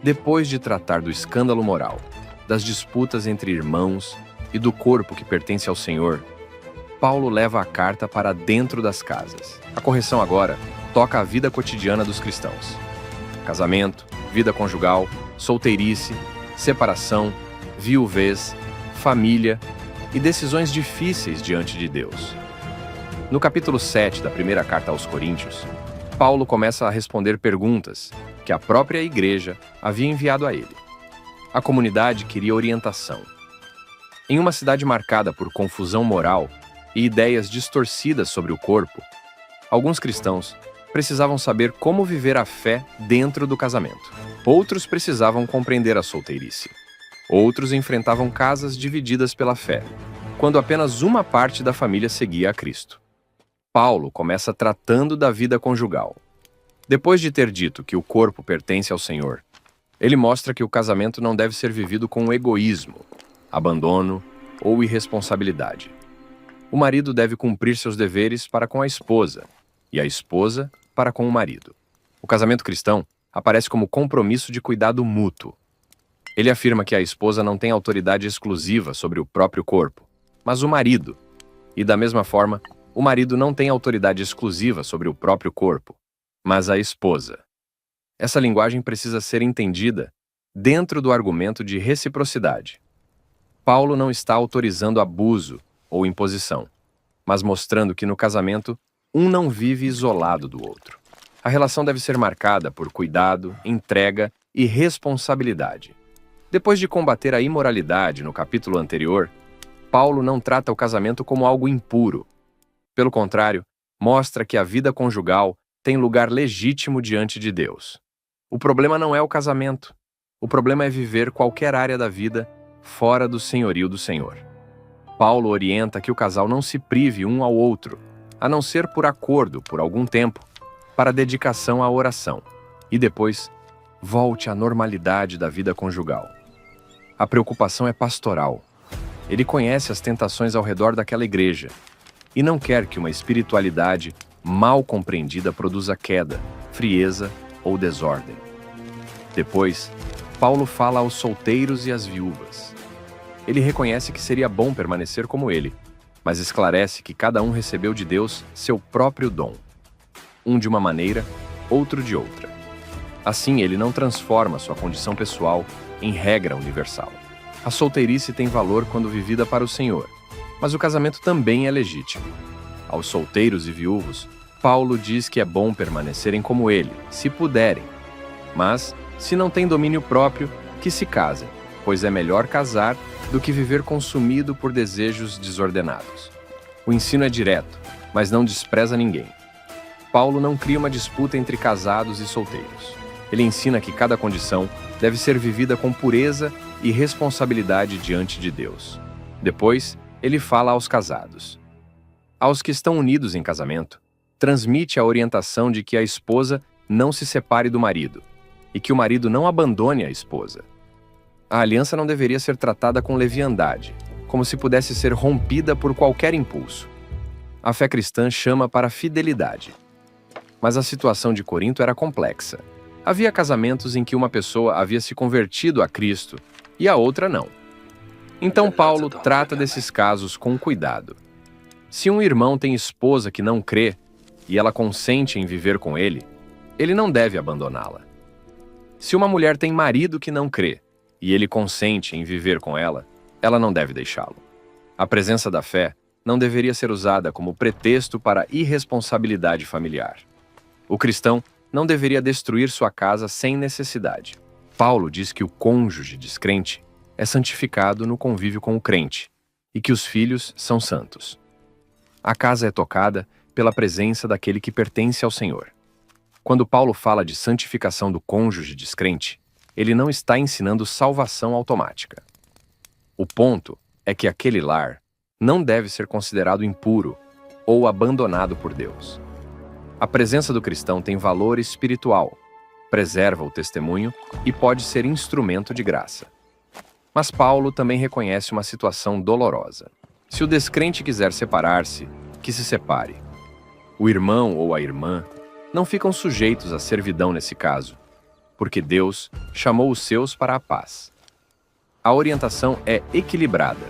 Depois de tratar do escândalo moral, das disputas entre irmãos e do corpo que pertence ao Senhor, Paulo leva a carta para dentro das casas. A correção agora toca a vida cotidiana dos cristãos: casamento, vida conjugal, solteirice, separação, viuvez, família e decisões difíceis diante de Deus. No capítulo 7 da primeira carta aos Coríntios, Paulo começa a responder perguntas que a própria igreja havia enviado a ele. A comunidade queria orientação. Em uma cidade marcada por confusão moral e ideias distorcidas sobre o corpo, alguns cristãos precisavam saber como viver a fé dentro do casamento. Outros precisavam compreender a solteirice. Outros enfrentavam casas divididas pela fé, quando apenas uma parte da família seguia a Cristo. Paulo começa tratando da vida conjugal. Depois de ter dito que o corpo pertence ao Senhor, ele mostra que o casamento não deve ser vivido com egoísmo, abandono ou irresponsabilidade. O marido deve cumprir seus deveres para com a esposa, e a esposa para com o marido. O casamento cristão aparece como compromisso de cuidado mútuo. Ele afirma que a esposa não tem autoridade exclusiva sobre o próprio corpo, mas o marido. E da mesma forma, o marido não tem autoridade exclusiva sobre o próprio corpo, mas a esposa. Essa linguagem precisa ser entendida dentro do argumento de reciprocidade. Paulo não está autorizando abuso ou imposição, mas mostrando que no casamento, um não vive isolado do outro. A relação deve ser marcada por cuidado, entrega e responsabilidade. Depois de combater a imoralidade no capítulo anterior, Paulo não trata o casamento como algo impuro. Pelo contrário, mostra que a vida conjugal tem lugar legítimo diante de Deus. O problema não é o casamento. O problema é viver qualquer área da vida fora do senhorio do Senhor. Paulo orienta que o casal não se prive um ao outro, a não ser por acordo por algum tempo, para dedicação à oração, e depois volte à normalidade da vida conjugal. A preocupação é pastoral. Ele conhece as tentações ao redor daquela igreja e não quer que uma espiritualidade mal compreendida produza queda, frieza ou desordem. Depois, Paulo fala aos solteiros e às viúvas. Ele reconhece que seria bom permanecer como ele, mas esclarece que cada um recebeu de Deus seu próprio dom. Um de uma maneira, outro de outra. Assim, ele não transforma sua condição pessoal em regra universal. A solteirice tem valor quando vivida para o Senhor, mas o casamento também é legítimo. Aos solteiros e viúvos, Paulo diz que é bom permanecerem como ele, se puderem. Mas, se não têm domínio próprio, que se casem, pois é melhor casar do que viver consumido por desejos desordenados. O ensino é direto, mas não despreza ninguém. Paulo não cria uma disputa entre casados e solteiros. Ele ensina que cada condição deve ser vivida com pureza e responsabilidade diante de Deus. Depois, ele fala aos casados. Aos que estão unidos em casamento, transmite a orientação de que a esposa não se separe do marido e que o marido não abandone a esposa. A aliança não deveria ser tratada com leviandade, como se pudesse ser rompida por qualquer impulso. A fé cristã chama para a fidelidade. Mas a situação de Corinto era complexa. Havia casamentos em que uma pessoa havia se convertido a Cristo e a outra não. Então Paulo trata desses casos com cuidado. Se um irmão tem esposa que não crê e ela consente em viver com ele, ele não deve abandoná-la. Se uma mulher tem marido que não crê e ele consente em viver com ela não deve deixá-lo. A presença da fé não deveria ser usada como pretexto para irresponsabilidade familiar. O cristão não deveria destruir sua casa sem necessidade. Paulo diz que o cônjuge descrente é santificado no convívio com o crente e que os filhos são santos. A casa é tocada pela presença daquele que pertence ao Senhor. Quando Paulo fala de santificação do cônjuge descrente, ele não está ensinando salvação automática. O ponto é que aquele lar não deve ser considerado impuro ou abandonado por Deus. A presença do cristão tem valor espiritual, preserva o testemunho e pode ser instrumento de graça. Mas Paulo também reconhece uma situação dolorosa. Se o descrente quiser separar-se, que se separe. O irmão ou a irmã não ficam sujeitos à servidão nesse caso, porque Deus chamou os seus para a paz. A orientação é equilibrada.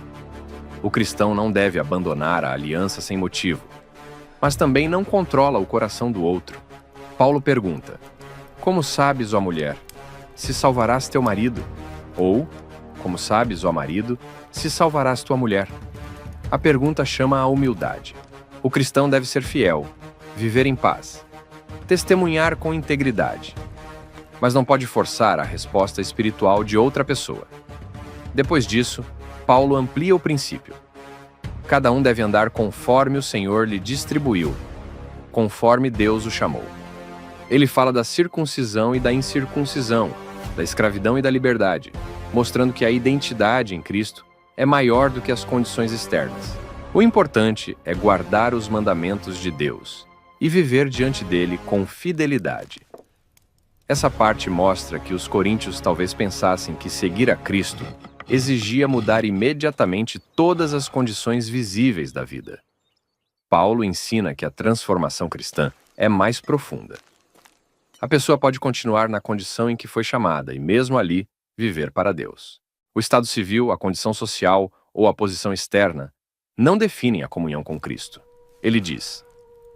O cristão não deve abandonar a aliança sem motivo, mas também não controla o coração do outro. Paulo pergunta: como sabes, ó mulher, se salvarás teu marido? Ou, como sabes, ó marido, se salvarás tua mulher? A pergunta chama a humildade. O cristão deve ser fiel, viver em paz, testemunhar com integridade, mas não pode forçar a resposta espiritual de outra pessoa. Depois disso, Paulo amplia o princípio. Cada um deve andar conforme o Senhor lhe distribuiu, conforme Deus o chamou. Ele fala da circuncisão e da incircuncisão, da escravidão e da liberdade, mostrando que a identidade em Cristo é maior do que as condições externas. O importante é guardar os mandamentos de Deus e viver diante dele com fidelidade. Essa parte mostra que os coríntios talvez pensassem que seguir a Cristo exigia mudar imediatamente todas as condições visíveis da vida. Paulo ensina que a transformação cristã é mais profunda. A pessoa pode continuar na condição em que foi chamada e, mesmo ali, viver para Deus. O estado civil, a condição social ou a posição externa não definem a comunhão com Cristo. Ele diz: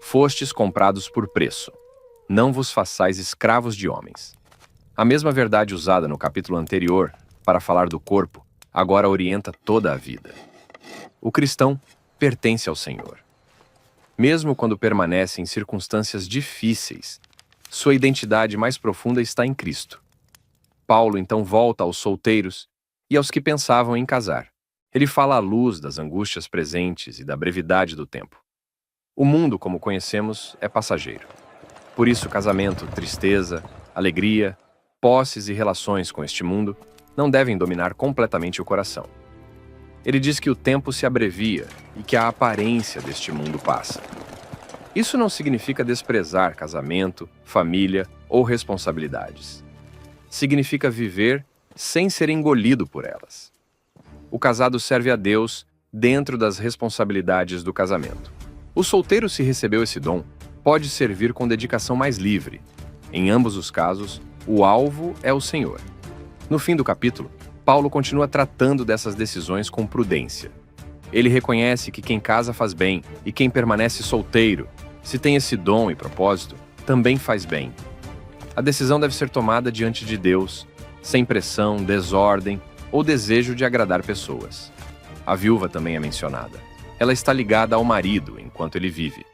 fostes comprados por preço. Não vos façais escravos de homens. A mesma verdade usada no capítulo anterior para falar do corpo, agora orienta toda a vida. O cristão pertence ao Senhor. Mesmo quando permanece em circunstâncias difíceis, sua identidade mais profunda está em Cristo. Paulo então volta aos solteiros e aos que pensavam em casar. Ele fala à luz das angústias presentes e da brevidade do tempo. O mundo, como conhecemos, é passageiro. Por isso, casamento, tristeza, alegria, posses e relações com este mundo não devem dominar completamente o coração. Ele diz que o tempo se abrevia e que a aparência deste mundo passa. Isso não significa desprezar casamento, família ou responsabilidades. Significa viver sem ser engolido por elas. O casado serve a Deus dentro das responsabilidades do casamento. O solteiro, se recebeu esse dom, pode servir com dedicação mais livre. Em ambos os casos, o alvo é o Senhor. No fim do capítulo, Paulo continua tratando dessas decisões com prudência. Ele reconhece que quem casa faz bem e quem permanece solteiro, se tem esse dom e propósito, também faz bem. A decisão deve ser tomada diante de Deus, sem pressão, desordem ou desejo de agradar pessoas. A viúva também é mencionada. Ela está ligada ao marido enquanto ele vive.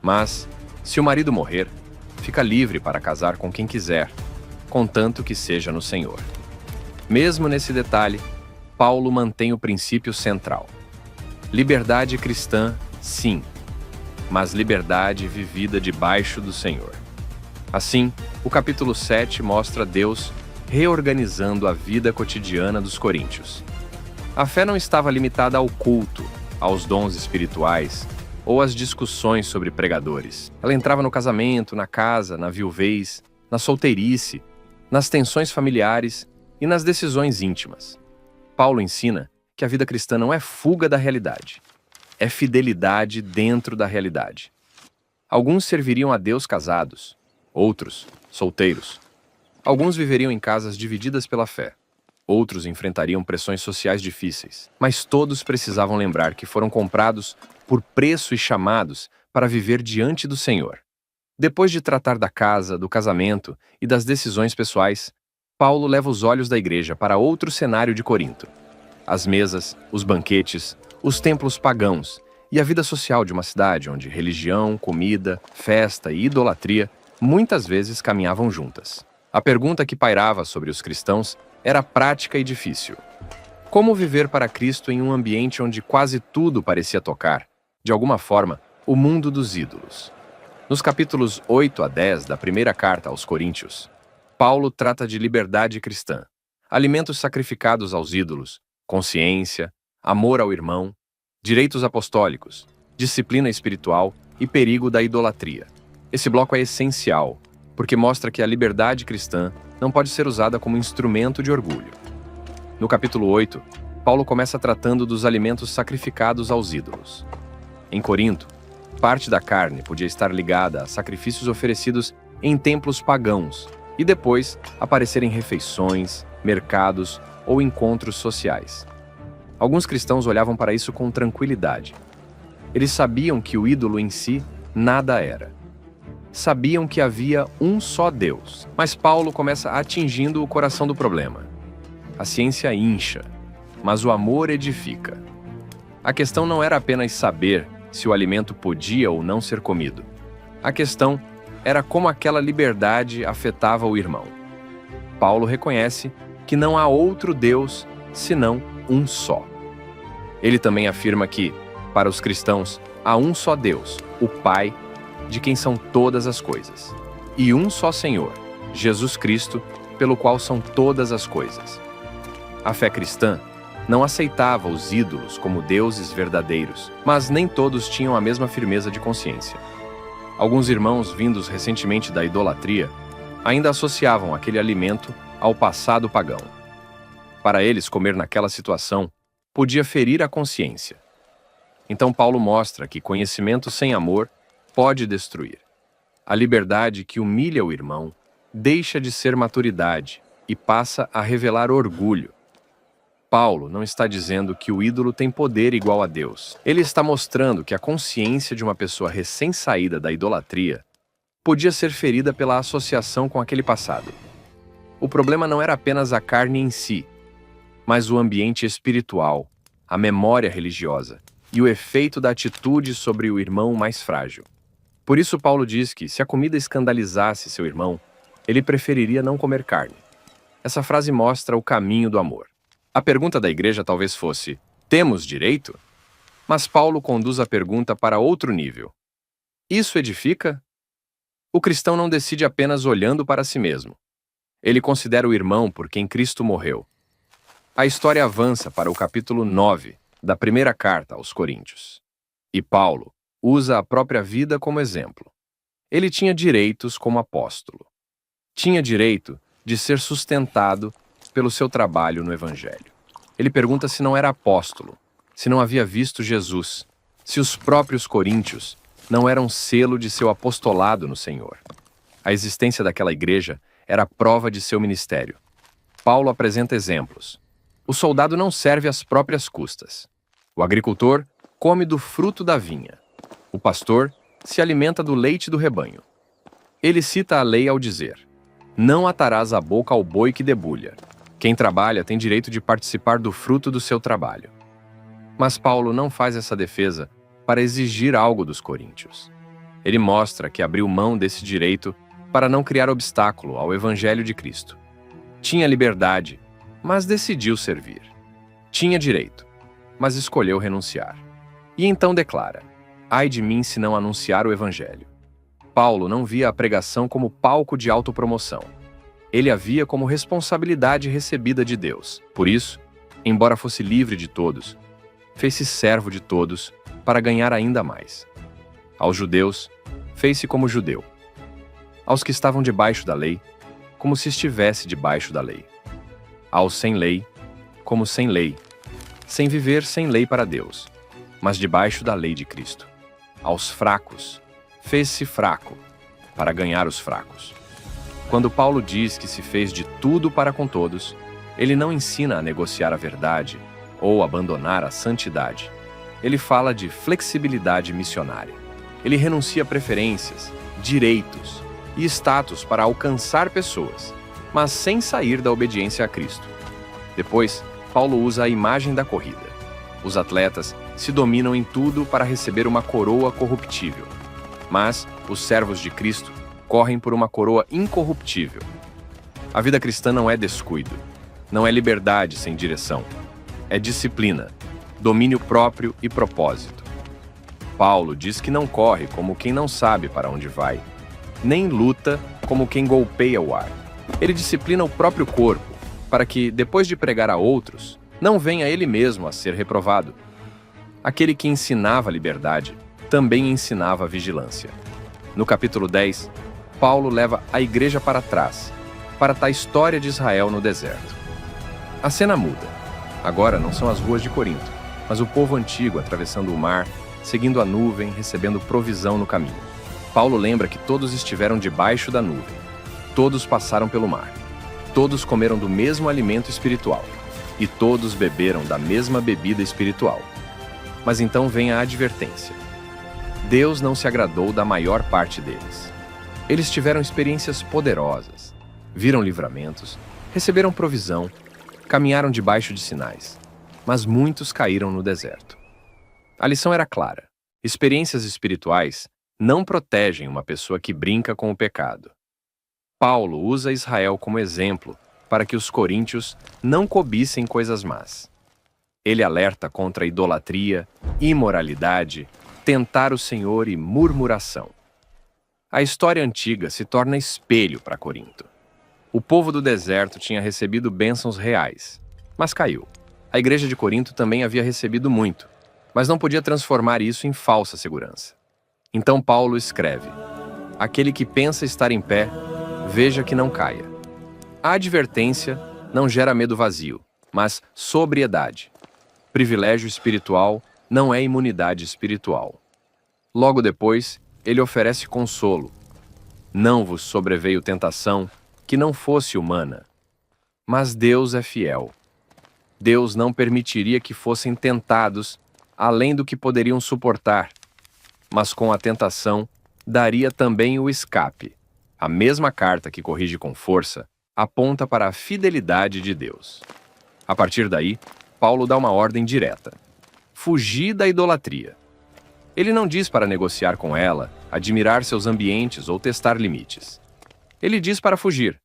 Mas, se o marido morrer, fica livre para casar com quem quiser, contanto que seja no Senhor. Mesmo nesse detalhe, Paulo mantém o princípio central. Liberdade cristã, sim, mas liberdade vivida debaixo do Senhor. Assim, o capítulo 7 mostra Deus reorganizando a vida cotidiana dos coríntios. A fé não estava limitada ao culto, aos dons espirituais ou às discussões sobre pregadores. Ela entrava no casamento, na casa, na viuvez, na solteirice, nas tensões familiares e nas decisões íntimas. Paulo ensina que a vida cristã não é fuga da realidade, é fidelidade dentro da realidade. Alguns serviriam a Deus casados, outros solteiros. Alguns viveriam em casas divididas pela fé, outros enfrentariam pressões sociais difíceis, mas todos precisavam lembrar que foram comprados por preço e chamados para viver diante do Senhor. Depois de tratar da casa, do casamento e das decisões pessoais, Paulo leva os olhos da igreja para outro cenário de Corinto. As mesas, os banquetes, os templos pagãos e a vida social de uma cidade onde religião, comida, festa e idolatria muitas vezes caminhavam juntas. A pergunta que pairava sobre os cristãos era prática e difícil. Como viver para Cristo em um ambiente onde quase tudo parecia tocar, de alguma forma, o mundo dos ídolos? Nos capítulos 8 a 10 da primeira carta aos Coríntios, Paulo trata de liberdade cristã, alimentos sacrificados aos ídolos, consciência, amor ao irmão, direitos apostólicos, disciplina espiritual e perigo da idolatria. Esse bloco é essencial, porque mostra que a liberdade cristã não pode ser usada como instrumento de orgulho. No capítulo 8, Paulo começa tratando dos alimentos sacrificados aos ídolos. Em Corinto, parte da carne podia estar ligada a sacrifícios oferecidos em templos pagãos e depois aparecer em refeições, mercados ou encontros sociais. Alguns cristãos olhavam para isso com tranquilidade. Eles sabiam que o ídolo em si nada era. Sabiam que havia um só Deus, mas Paulo começa atingindo o coração do problema. A ciência incha, mas o amor edifica. A questão não era apenas saber se o alimento podia ou não ser comido. A questão era como aquela liberdade afetava o irmão. Paulo reconhece que não há outro Deus senão um só. Ele também afirma que, para os cristãos, há um só Deus, o Pai, de quem são todas as coisas, e um só Senhor, Jesus Cristo, pelo qual são todas as coisas. A fé cristã não aceitava os ídolos como deuses verdadeiros, mas nem todos tinham a mesma firmeza de consciência. Alguns irmãos vindos recentemente da idolatria ainda associavam aquele alimento ao passado pagão. Para eles, comer naquela situação podia ferir a consciência. Então Paulo mostra que conhecimento sem amor pode destruir. A liberdade que humilha o irmão deixa de ser maturidade e passa a revelar orgulho. Paulo não está dizendo que o ídolo tem poder igual a Deus. Ele está mostrando que a consciência de uma pessoa recém-saída da idolatria podia ser ferida pela associação com aquele passado. O problema não era apenas a carne em si, mas o ambiente espiritual, a memória religiosa e o efeito da atitude sobre o irmão mais frágil. Por isso, Paulo diz que, se a comida escandalizasse seu irmão, ele preferiria não comer carne. Essa frase mostra o caminho do amor. A pergunta da igreja talvez fosse: temos direito? Mas Paulo conduz a pergunta para outro nível. Isso edifica? O cristão não decide apenas olhando para si mesmo. Ele considera o irmão por quem Cristo morreu. A história avança para o capítulo 9 da primeira carta aos Coríntios. E Paulo usa a própria vida como exemplo. Ele tinha direitos como apóstolo. Tinha direito de ser sustentado pelo seu trabalho no Evangelho. Ele pergunta se não era apóstolo, se não havia visto Jesus, se os próprios coríntios não eram selo de seu apostolado no Senhor. A existência daquela igreja era prova de seu ministério. Paulo apresenta exemplos. O soldado não serve às próprias custas. O agricultor come do fruto da vinha. O pastor se alimenta do leite do rebanho. Ele cita a lei ao dizer: não atarás a boca ao boi que debulha. Quem trabalha tem direito de participar do fruto do seu trabalho. Mas Paulo não faz essa defesa para exigir algo dos coríntios. Ele mostra que abriu mão desse direito para não criar obstáculo ao Evangelho de Cristo. Tinha liberdade, mas decidiu servir. Tinha direito, mas escolheu renunciar. E então declara: ai de mim se não anunciar o Evangelho. Paulo não via a pregação como palco de autopromoção. Ele a via como responsabilidade recebida de Deus. Por isso, embora fosse livre de todos, fez-se servo de todos para ganhar ainda mais. Aos judeus, fez-se como judeu. Aos que estavam debaixo da lei, como se estivesse debaixo da lei. Aos sem lei, como sem lei, sem viver sem lei para Deus, mas debaixo da lei de Cristo. Aos fracos, fez-se fraco, para ganhar os fracos. Quando Paulo diz que se fez de tudo para com todos, ele não ensina a negociar a verdade ou abandonar a santidade. Ele fala de flexibilidade missionária. Ele renuncia a preferências, direitos e status para alcançar pessoas, mas sem sair da obediência a Cristo. Depois, Paulo usa a imagem da corrida. Os atletas se dominam em tudo para receber uma coroa corruptível, mas os servos de Cristo correm por uma coroa incorruptível. A vida cristã não é descuido, não é liberdade sem direção. É disciplina, domínio próprio e propósito. Paulo diz que não corre como quem não sabe para onde vai, nem luta como quem golpeia o ar. Ele disciplina o próprio corpo, para que, depois de pregar a outros, não venha ele mesmo a ser reprovado. Aquele que ensinava a liberdade também ensinava a vigilância. No capítulo 10, Paulo leva a igreja para trás, para a história de Israel no deserto. A cena muda. Agora não são as ruas de Corinto, mas o povo antigo atravessando o mar, seguindo a nuvem, recebendo provisão no caminho. Paulo lembra que todos estiveram debaixo da nuvem. Todos passaram pelo mar. Todos comeram do mesmo alimento espiritual. E todos beberam da mesma bebida espiritual. Mas então vem a advertência. Deus não se agradou da maior parte deles. Eles tiveram experiências poderosas, viram livramentos, receberam provisão, caminharam debaixo de sinais, mas muitos caíram no deserto. A lição era clara. Experiências espirituais não protegem uma pessoa que brinca com o pecado. Paulo usa Israel como exemplo para que os coríntios não cobissem coisas más. Ele alerta contra a idolatria, imoralidade, tentar o Senhor e murmuração. A história antiga se torna espelho para Corinto. O povo do deserto tinha recebido bênçãos reais, mas caiu. A igreja de Corinto também havia recebido muito, mas não podia transformar isso em falsa segurança. Então Paulo escreve: aquele que pensa estar em pé, veja que não caia. A advertência não gera medo vazio, mas sobriedade. Privilégio espiritual não é imunidade espiritual. Logo depois, ele oferece consolo. Não vos sobreveio tentação que não fosse humana, mas Deus é fiel. Deus não permitiria que fossem tentados além do que poderiam suportar, mas com a tentação daria também o escape. A mesma carta que corrige com força aponta para a fidelidade de Deus. A partir daí, Paulo dá uma ordem direta. fugir da idolatria. Ele não diz para negociar com ela, admirar seus ambientes ou testar limites. Ele diz para fugir.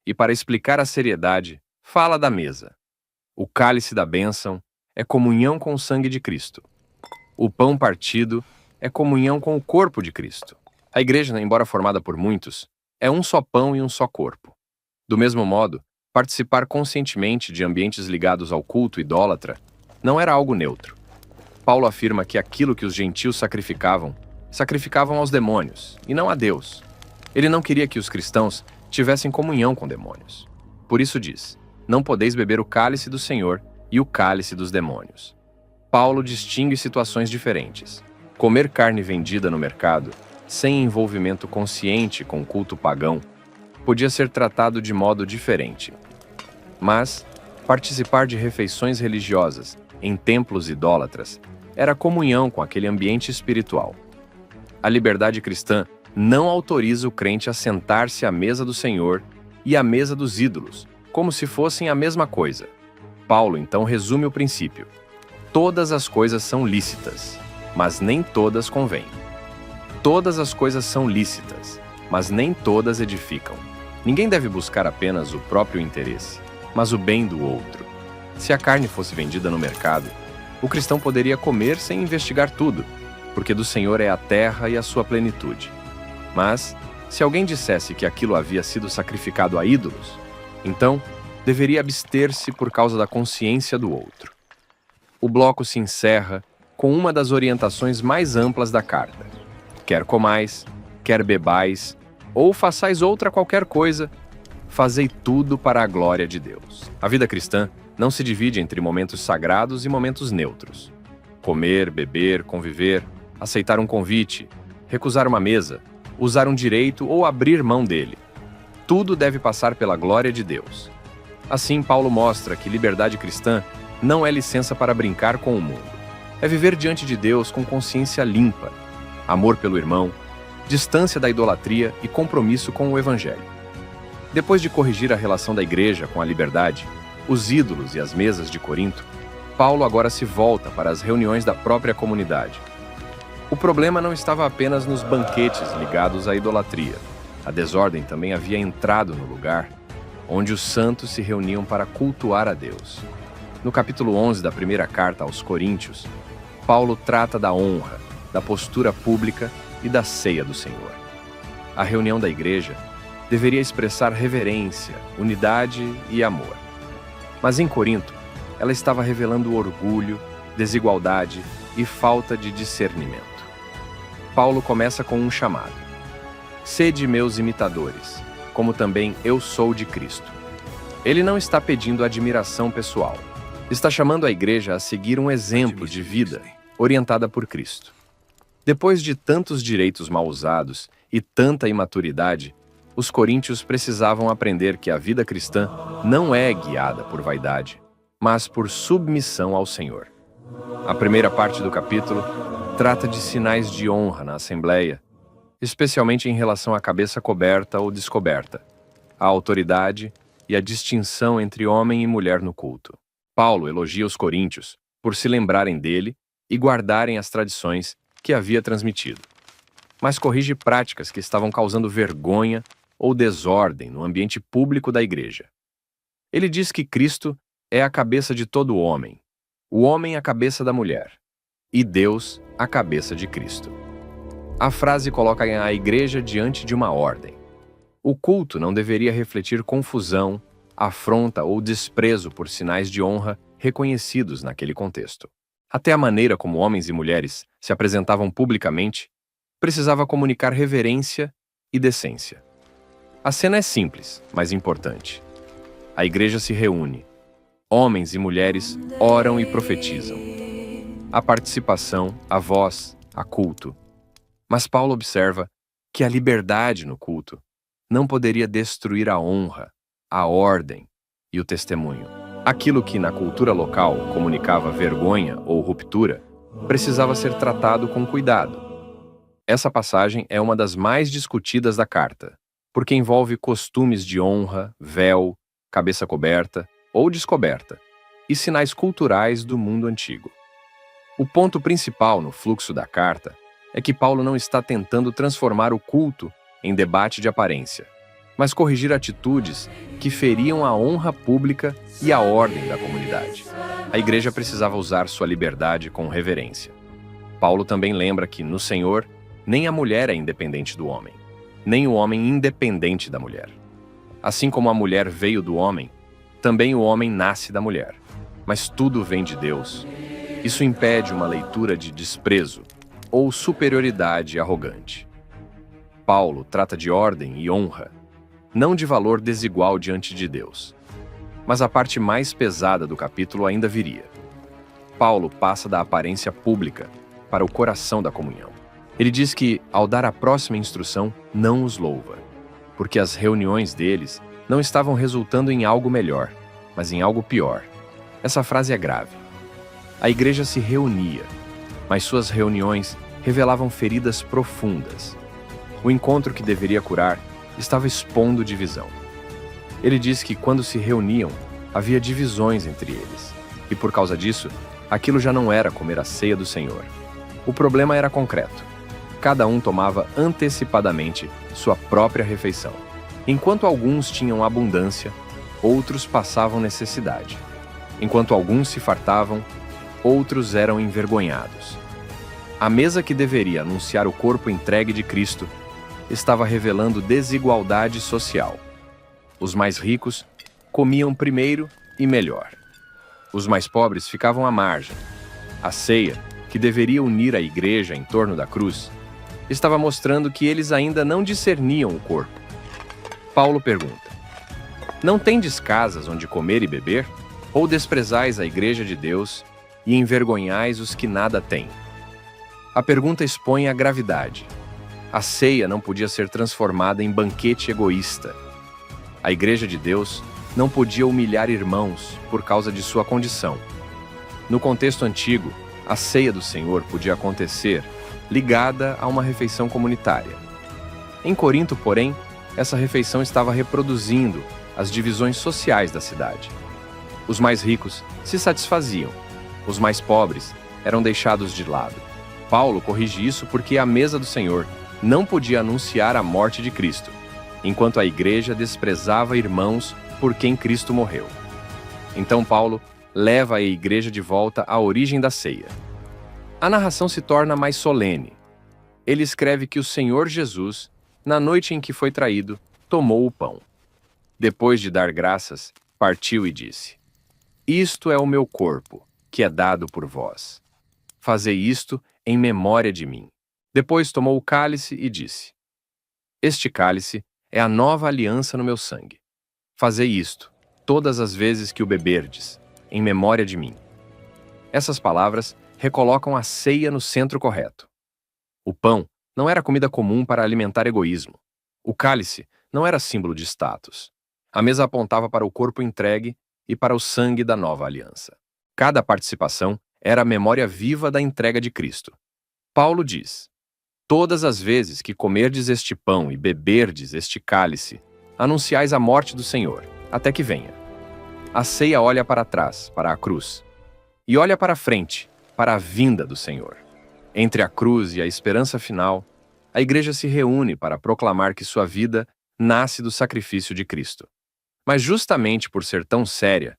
E para explicar a seriedade, fala da mesa. O cálice da bênção é comunhão com o sangue de Cristo. O pão partido é comunhão com o corpo de Cristo. A igreja, embora formada por muitos, é um só pão e um só corpo. Do mesmo modo, participar conscientemente de ambientes ligados ao culto idólatra não era algo neutro. Paulo afirma que aquilo que os gentios sacrificavam aos demônios, e não a Deus. Ele não queria que os cristãos tivessem comunhão com demônios. Por isso diz: não podeis beber o cálice do Senhor e o cálice dos demônios. Paulo distingue situações diferentes. Comer carne vendida no mercado, sem envolvimento consciente com o culto pagão, podia ser tratado de modo diferente. Mas participar de refeições religiosas em templos idólatras era comunhão com aquele ambiente espiritual. A liberdade cristã não autoriza o crente a sentar-se à mesa do Senhor e à mesa dos ídolos, como se fossem a mesma coisa. Paulo então resume o princípio: todas as coisas são lícitas, mas nem todas convêm. Todas as coisas são lícitas, mas nem todas edificam. Ninguém deve buscar apenas o próprio interesse, mas o bem do outro. Se a carne fosse vendida no mercado, o cristão poderia comer sem investigar tudo, porque do Senhor é a terra e a sua plenitude. Mas, se alguém dissesse que aquilo havia sido sacrificado a ídolos, então deveria abster-se por causa da consciência do outro. O bloco se encerra com uma das orientações mais amplas da carta: quer comais, quer bebais, ou façais outra qualquer coisa, fazei tudo para a glória de Deus. A vida cristã não se divide entre momentos sagrados e momentos neutros. Comer, beber, conviver, aceitar um convite, recusar uma mesa, usar um direito ou abrir mão dele. Tudo deve passar pela glória de Deus. Assim, Paulo mostra que liberdade cristã não é licença para brincar com o mundo. É viver diante de Deus com consciência limpa, amor pelo irmão, distância da idolatria e compromisso com o Evangelho. Depois de corrigir a relação da igreja com a liberdade, os ídolos e as mesas de Corinto, Paulo agora se volta para as reuniões da própria comunidade. O problema não estava apenas nos banquetes ligados à idolatria. A desordem também havia entrado no lugar onde os santos se reuniam para cultuar a Deus. No capítulo 11 da primeira carta aos Coríntios, Paulo trata da honra, da postura pública e da ceia do Senhor. A reunião da igreja deveria expressar reverência, unidade e amor. Mas em Corinto, ela estava revelando orgulho, desigualdade e falta de discernimento. Paulo começa com um chamado: sede meus imitadores, como também eu sou de Cristo. Ele não está pedindo admiração pessoal. Está chamando a igreja a seguir um exemplo de vida orientada por Cristo. Depois de tantos direitos mal usados e tanta imaturidade, os coríntios precisavam aprender que a vida cristã não é guiada por vaidade, mas por submissão ao Senhor. A primeira parte do capítulo trata de sinais de honra na Assembleia, especialmente em relação à cabeça coberta ou descoberta, a autoridade e a distinção entre homem e mulher no culto. Paulo elogia os coríntios por se lembrarem dele e guardarem as tradições que havia transmitido, mas corrige práticas que estavam causando vergonha ou desordem no ambiente público da igreja. Ele diz que Cristo é a cabeça de todo homem, o homem a cabeça da mulher, e Deus a cabeça de Cristo. A frase coloca a igreja diante de uma ordem. O culto não deveria refletir confusão, afronta ou desprezo por sinais de honra reconhecidos naquele contexto. Até a maneira como homens e mulheres se apresentavam publicamente precisava comunicar reverência e decência. A cena é simples, mas importante. A igreja se reúne. Homens e mulheres oram e profetizam. Há participação, há voz, há culto. Mas Paulo observa que a liberdade no culto não poderia destruir a honra, a ordem e o testemunho. Aquilo que na cultura local comunicava vergonha ou ruptura precisava ser tratado com cuidado. Essa passagem é uma das mais discutidas da carta, porque envolve costumes de honra, véu, cabeça coberta ou descoberta e sinais culturais do mundo antigo. O ponto principal no fluxo da carta é que Paulo não está tentando transformar o culto em debate de aparência, mas corrigir atitudes que feriam a honra pública e a ordem da comunidade. A igreja precisava usar sua liberdade com reverência. Paulo também lembra que, no Senhor, nem a mulher é independente do homem, nem o homem independente da mulher. Assim como a mulher veio do homem, também o homem nasce da mulher. Mas tudo vem de Deus. Isso impede uma leitura de desprezo ou superioridade arrogante. Paulo trata de ordem e honra, não de valor desigual diante de Deus. Mas a parte mais pesada do capítulo ainda viria. Paulo passa da aparência pública para o coração da comunhão. Ele diz que, ao dar a próxima instrução, não os louva, porque as reuniões deles não estavam resultando em algo melhor, mas em algo pior. Essa frase é grave. A igreja se reunia, mas suas reuniões revelavam feridas profundas. O encontro que deveria curar estava expondo divisão. Ele diz que quando se reuniam, havia divisões entre eles, e por causa disso, aquilo já não era comer a ceia do Senhor. O problema era concreto. Cada um tomava antecipadamente sua própria refeição. Enquanto alguns tinham abundância, outros passavam necessidade. Enquanto alguns se fartavam, outros eram envergonhados. A mesa que deveria anunciar o corpo entregue de Cristo estava revelando desigualdade social. Os mais ricos comiam primeiro e melhor. Os mais pobres ficavam à margem. A ceia, que deveria unir a igreja em torno da cruz, estava mostrando que eles ainda não discerniam o corpo. Paulo pergunta: não tendes casas onde comer e beber? Ou desprezais a igreja de Deus e envergonhais os que nada têm? A pergunta expõe a gravidade. A ceia não podia ser transformada em banquete egoísta. A igreja de Deus não podia humilhar irmãos por causa de sua condição. No contexto antigo, a ceia do Senhor podia acontecer ligada a uma refeição comunitária. Em Corinto, porém, essa refeição estava reproduzindo as divisões sociais da cidade. Os mais ricos se satisfaziam, os mais pobres eram deixados de lado. Paulo corrige isso porque a mesa do Senhor não podia anunciar a morte de Cristo, enquanto a igreja desprezava irmãos por quem Cristo morreu. Então Paulo leva a igreja de volta à origem da ceia. A narração se torna mais solene. Ele escreve que o Senhor Jesus, na noite em que foi traído, tomou o pão. Depois de dar graças, partiu e disse: isto é o meu corpo, que é dado por vós. Fazei isto em memória de mim. Depois tomou o cálice e disse: este cálice é a nova aliança no meu sangue. Fazei isto, todas as vezes que o beberdes, em memória de mim. Essas palavras recolocam a ceia no centro correto. O pão não era comida comum para alimentar egoísmo. O cálice não era símbolo de status. A mesa apontava para o corpo entregue e para o sangue da nova aliança. Cada participação era a memória viva da entrega de Cristo. Paulo diz: todas as vezes que comerdes este pão e beberdes este cálice, anunciais a morte do Senhor, até que venha. A ceia olha para trás, para a cruz, e olha para frente, para a vinda do Senhor. Entre a cruz e a esperança final, a igreja se reúne para proclamar que sua vida nasce do sacrifício de Cristo. Mas justamente por ser tão séria,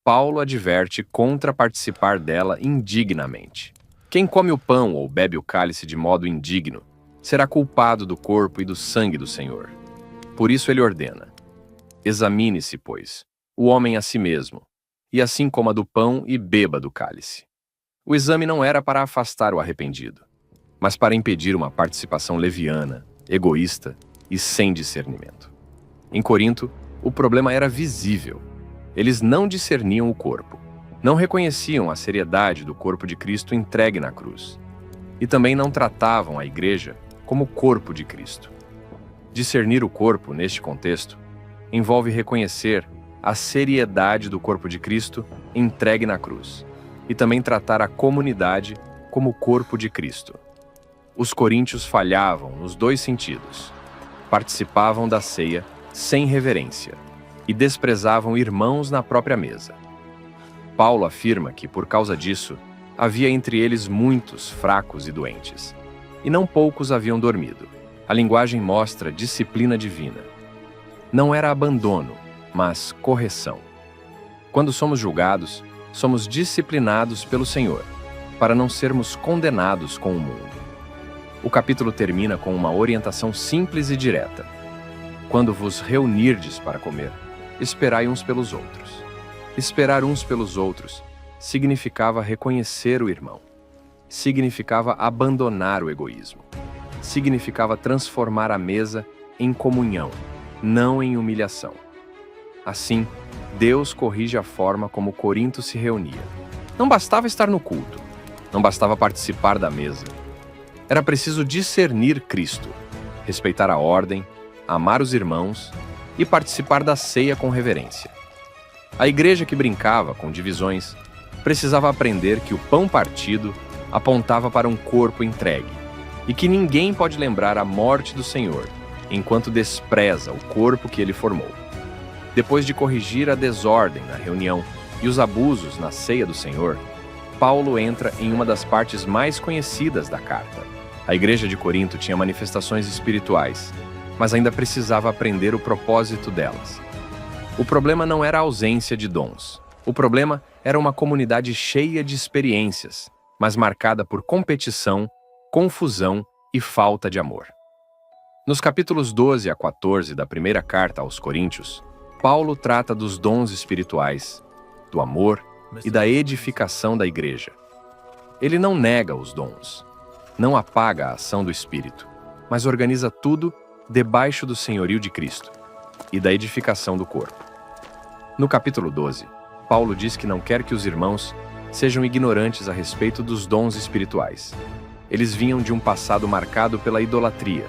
Paulo adverte contra participar dela indignamente. Quem come o pão ou bebe o cálice de modo indigno será culpado do corpo e do sangue do Senhor. Por isso ele ordena: examine-se, pois, o homem a si mesmo, e assim coma do pão e beba do cálice. O exame não era para afastar o arrependido, mas para impedir uma participação leviana, egoísta e sem discernimento. Em Corinto, o problema era visível. Eles não discerniam o corpo, não reconheciam a seriedade do corpo de Cristo entregue na cruz, e também não tratavam a igreja como o corpo de Cristo. Discernir o corpo, neste contexto, envolve reconhecer a seriedade do corpo de Cristo entregue na cruz, e também tratar a comunidade como o corpo de Cristo. Os coríntios falhavam nos dois sentidos. Participavam da ceia sem reverência e desprezavam irmãos na própria mesa. Paulo afirma que, por causa disso, Havia entre eles muitos fracos e doentes, e não poucos haviam dormido. A linguagem mostra disciplina divina. Não era abandono, mas correção. Quando somos julgados, somos disciplinados pelo Senhor, para não sermos condenados com o mundo. O capítulo termina com uma orientação simples e direta. Quando vos reunirdes para comer, esperai uns pelos outros. Esperar uns pelos outros significava reconhecer o irmão. Significava abandonar o egoísmo. Significava transformar a mesa em comunhão, não em humilhação. Assim, Deus corrige a forma como Corinto se reunia. Não bastava estar no culto, não bastava participar da mesa. Era preciso discernir Cristo, respeitar a ordem, amar os irmãos e participar da ceia com reverência. A igreja que brincava com divisões precisava aprender que o pão partido apontava para um corpo entregue e que ninguém pode lembrar a morte do Senhor enquanto despreza o corpo que ele formou. Depois de corrigir a desordem na reunião e os abusos na ceia do Senhor, Paulo entra em uma das partes mais conhecidas da carta. A igreja de Corinto tinha manifestações espirituais, mas ainda precisava aprender o propósito delas. O problema não era a ausência de dons. O problema era uma comunidade cheia de experiências, mas marcada por competição, confusão e falta de amor. Nos capítulos 12 a 14 da primeira carta aos Coríntios, Paulo trata dos dons espirituais, do amor e da edificação da igreja. Ele não nega os dons, não apaga a ação do Espírito, mas organiza tudo debaixo do senhorio de Cristo e da edificação do corpo. No capítulo 12, Paulo diz que não quer que os irmãos sejam ignorantes a respeito dos dons espirituais. Eles vinham de um passado marcado pela idolatria,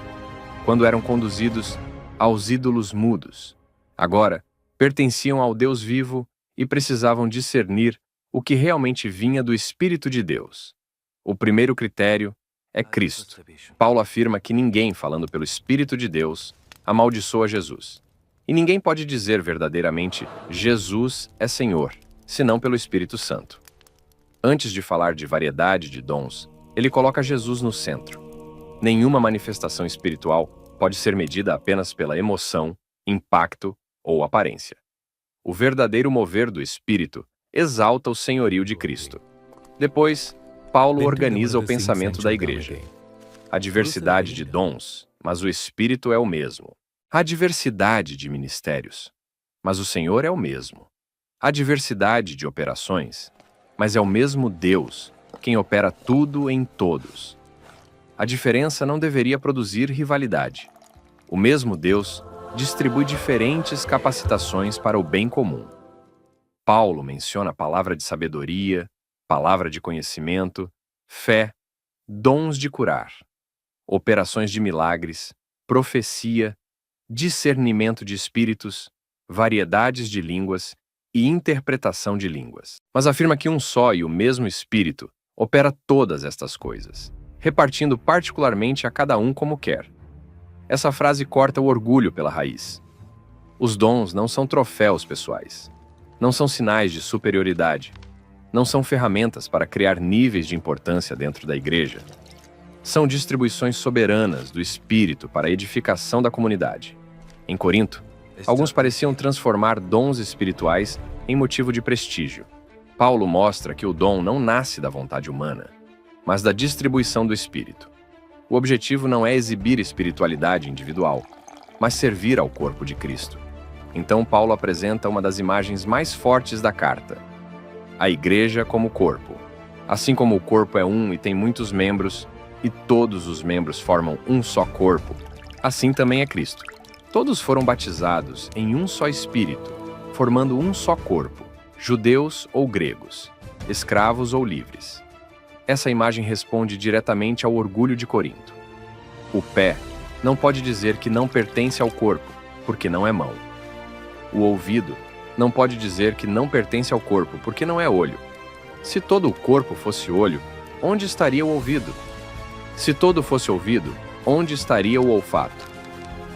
quando eram conduzidos aos ídolos mudos. Agora, pertenciam ao Deus vivo e precisavam discernir o que realmente vinha do Espírito de Deus. O primeiro critério é Cristo. Paulo afirma que ninguém, falando pelo Espírito de Deus, amaldiçoa Jesus. E ninguém pode dizer verdadeiramente Jesus é Senhor, senão pelo Espírito Santo. Antes de falar de variedade de dons, ele coloca Jesus no centro. Nenhuma manifestação espiritual pode ser medida apenas pela emoção, impacto ou aparência. O verdadeiro mover do Espírito exalta o senhorio de Cristo. Depois, Paulo organiza o pensamento da igreja. Há diversidade de dons, mas o Espírito é o mesmo. Há diversidade de ministérios, mas o Senhor é o mesmo. Há diversidade de operações, mas é o mesmo Deus quem opera tudo em todos. A diferença não deveria produzir rivalidade. O mesmo Deus distribui diferentes capacitações para o bem comum. Paulo menciona a palavra de sabedoria, palavra de conhecimento, fé, dons de curar, operações de milagres, profecia, discernimento de espíritos, variedades de línguas e interpretação de línguas. Mas afirma que um só e o mesmo Espírito opera todas estas coisas, repartindo particularmente a cada um como quer. Essa frase corta o orgulho pela raiz. Os dons não são troféus pessoais, não são sinais de superioridade, não são ferramentas para criar níveis de importância dentro da igreja. São distribuições soberanas do Espírito para a edificação da comunidade. Em Corinto, alguns pareciam transformar dons espirituais em motivo de prestígio. Paulo mostra que o dom não nasce da vontade humana, mas da distribuição do Espírito. O objetivo não é exibir espiritualidade individual, mas servir ao corpo de Cristo. Então Paulo apresenta uma das imagens mais fortes da carta: a igreja como corpo. Assim como o corpo é um e tem muitos membros, e todos os membros formam um só corpo, assim também é Cristo. Todos foram batizados em um só Espírito, formando um só corpo, judeus ou gregos, escravos ou livres. Essa imagem responde diretamente ao orgulho de Corinto. O pé não pode dizer que não pertence ao corpo, porque não é mão. O ouvido não pode dizer que não pertence ao corpo, porque não é olho. Se todo o corpo fosse olho, onde estaria o ouvido? Se todo fosse ouvido, onde estaria o olfato?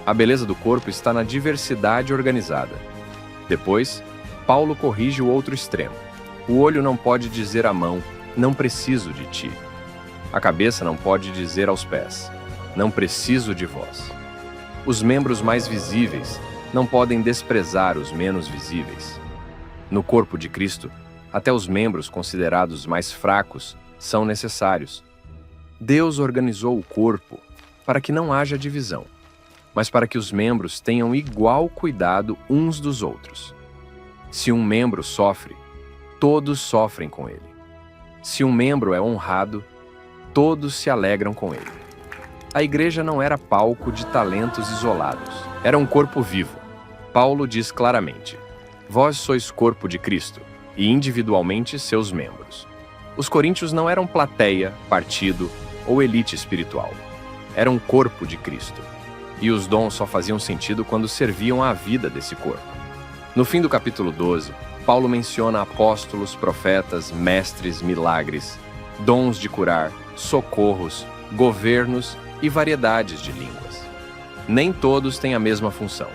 A beleza do corpo está na diversidade organizada. Depois, Paulo corrige o outro extremo. O olho não pode dizer à mão, não preciso de ti. A cabeça não pode dizer aos pés, não preciso de vós. Os membros mais visíveis não podem desprezar os menos visíveis. No corpo de Cristo, até os membros considerados mais fracos são necessários. Deus organizou o corpo para que não haja divisão, mas para que os membros tenham igual cuidado uns dos outros. Se um membro sofre, todos sofrem com ele. Se um membro é honrado, todos se alegram com ele. A igreja não era palco de talentos isolados, era um corpo vivo. Paulo diz claramente: vós sois corpo de Cristo, e individualmente seus membros. Os coríntios não eram plateia, partido ou elite espiritual. Eram corpo de Cristo. E os dons só faziam sentido quando serviam à vida desse corpo. No fim do capítulo 12, Paulo menciona apóstolos, profetas, mestres, milagres, dons de curar, socorros, governos e variedades de línguas. Nem todos têm a mesma função.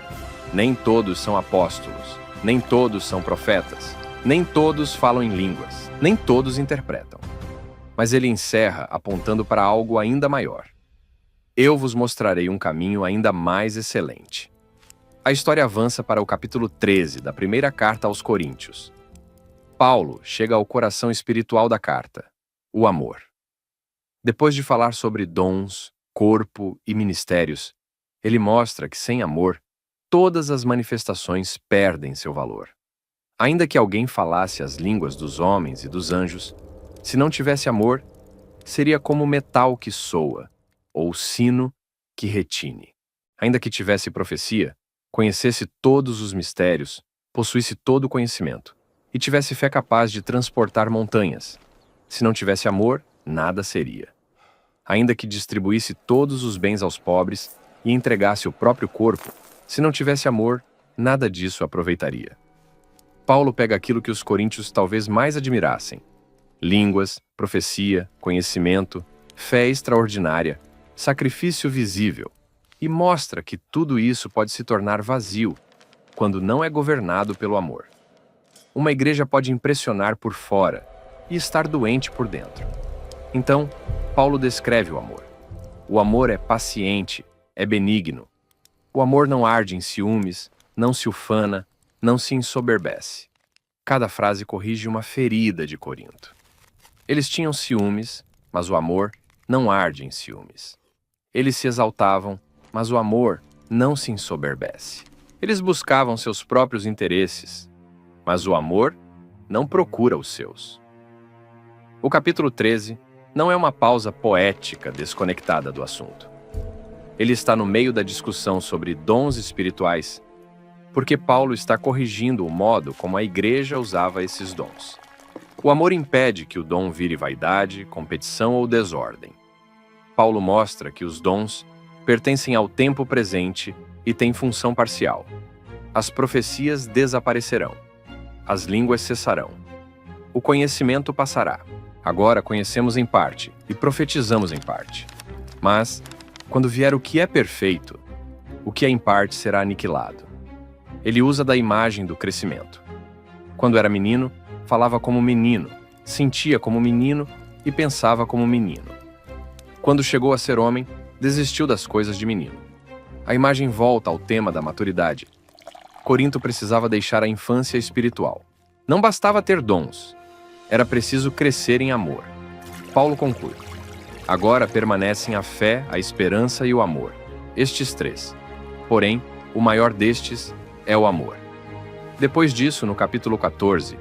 Nem todos são apóstolos. Nem todos são profetas. Nem todos falam em línguas. Nem todos interpretam. Mas ele encerra apontando para algo ainda maior. Eu vos mostrarei um caminho ainda mais excelente. A história avança para o capítulo 13 da primeira carta aos Coríntios. Paulo chega ao coração espiritual da carta, o amor. Depois de falar sobre dons, corpo e ministérios, ele mostra que sem amor, todas as manifestações perdem seu valor. Ainda que alguém falasse as línguas dos homens e dos anjos, se não tivesse amor, seria como metal que soa, ou sino que retine. Ainda que tivesse profecia, conhecesse todos os mistérios, possuísse todo o conhecimento, e tivesse fé capaz de transportar montanhas. Se não tivesse amor, nada seria. Ainda que distribuísse todos os bens aos pobres e entregasse o próprio corpo, se não tivesse amor, nada disso aproveitaria. Paulo pega aquilo que os coríntios talvez mais admirassem: línguas, profecia, conhecimento, fé extraordinária, sacrifício visível, e mostra que tudo isso pode se tornar vazio quando não é governado pelo amor. Uma igreja pode impressionar por fora e estar doente por dentro. Então, Paulo descreve o amor. O amor é paciente, é benigno. O amor não arde em ciúmes, não se ufana, não se ensoberbece. Cada frase corrige uma ferida de Corinto. Eles tinham ciúmes, mas o amor não arde em ciúmes. Eles se exaltavam, mas o amor não se ensoberbece. Eles buscavam seus próprios interesses, mas o amor não procura os seus. O capítulo 13 não é uma pausa poética desconectada do assunto. Ele está no meio da discussão sobre dons espirituais, porque Paulo está corrigindo o modo como a igreja usava esses dons. O amor impede que o dom vire vaidade, competição ou desordem. Paulo mostra que os dons pertencem ao tempo presente e têm função parcial. As profecias desaparecerão. As línguas cessarão. O conhecimento passará. Agora conhecemos em parte e profetizamos em parte. Mas, quando vier o que é perfeito, o que é em parte será aniquilado. Ele usa da imagem do crescimento. Quando era menino, falava como menino, sentia como menino e pensava como menino. Quando chegou a ser homem, desistiu das coisas de menino. A imagem volta ao tema da maturidade. Corinto precisava deixar a infância espiritual. Não bastava ter dons, era preciso crescer em amor. Paulo conclui: agora permanecem a fé, a esperança e o amor, estes três. Porém, o maior destes é o amor. Depois disso, no capítulo 14,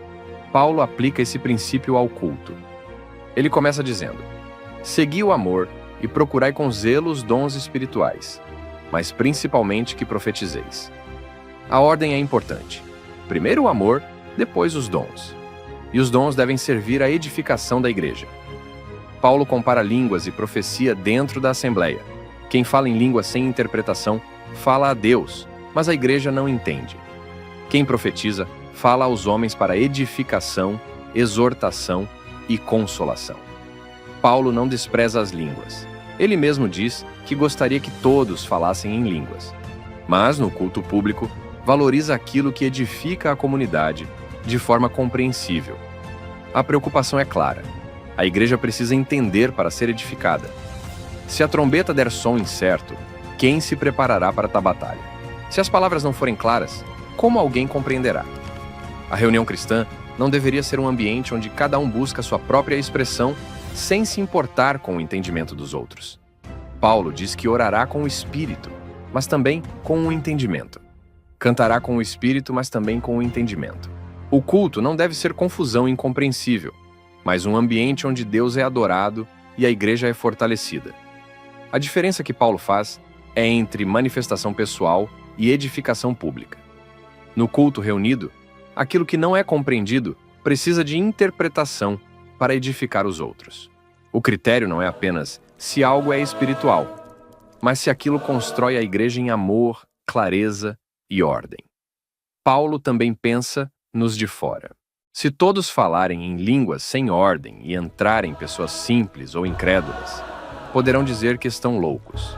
Paulo aplica esse princípio ao culto. Ele começa dizendo: segui o amor e procurai com zelo os dons espirituais, mas principalmente que profetizeis. A ordem é importante. Primeiro o amor, depois os dons. E os dons devem servir à edificação da igreja. Paulo compara línguas e profecia dentro da assembleia. Quem fala em língua sem interpretação fala a Deus, mas a igreja não entende. Quem profetiza fala aos homens para edificação, exortação e consolação. Paulo não despreza as línguas. Ele mesmo diz que gostaria que todos falassem em línguas. Mas, no culto público, valoriza aquilo que edifica a comunidade de forma compreensível. A preocupação é clara. A igreja precisa entender para ser edificada. Se a trombeta der som incerto, quem se preparará para a batalha? Se as palavras não forem claras, como alguém compreenderá? A reunião cristã não deveria ser um ambiente onde cada um busca sua própria expressão sem se importar com o entendimento dos outros. Paulo diz que orará com o Espírito, mas também com o entendimento. Cantará com o Espírito, mas também com o entendimento. O culto não deve ser confusão incompreensível, mas um ambiente onde Deus é adorado e a igreja é fortalecida. A diferença que Paulo faz é entre manifestação pessoal e edificação pública. No culto reunido, aquilo que não é compreendido precisa de interpretação para edificar os outros. O critério não é apenas se algo é espiritual, mas se aquilo constrói a igreja em amor, clareza e ordem. Paulo também pensa nos de fora. Se todos falarem em línguas sem ordem e entrarem pessoas simples ou incrédulas, poderão dizer que estão loucos.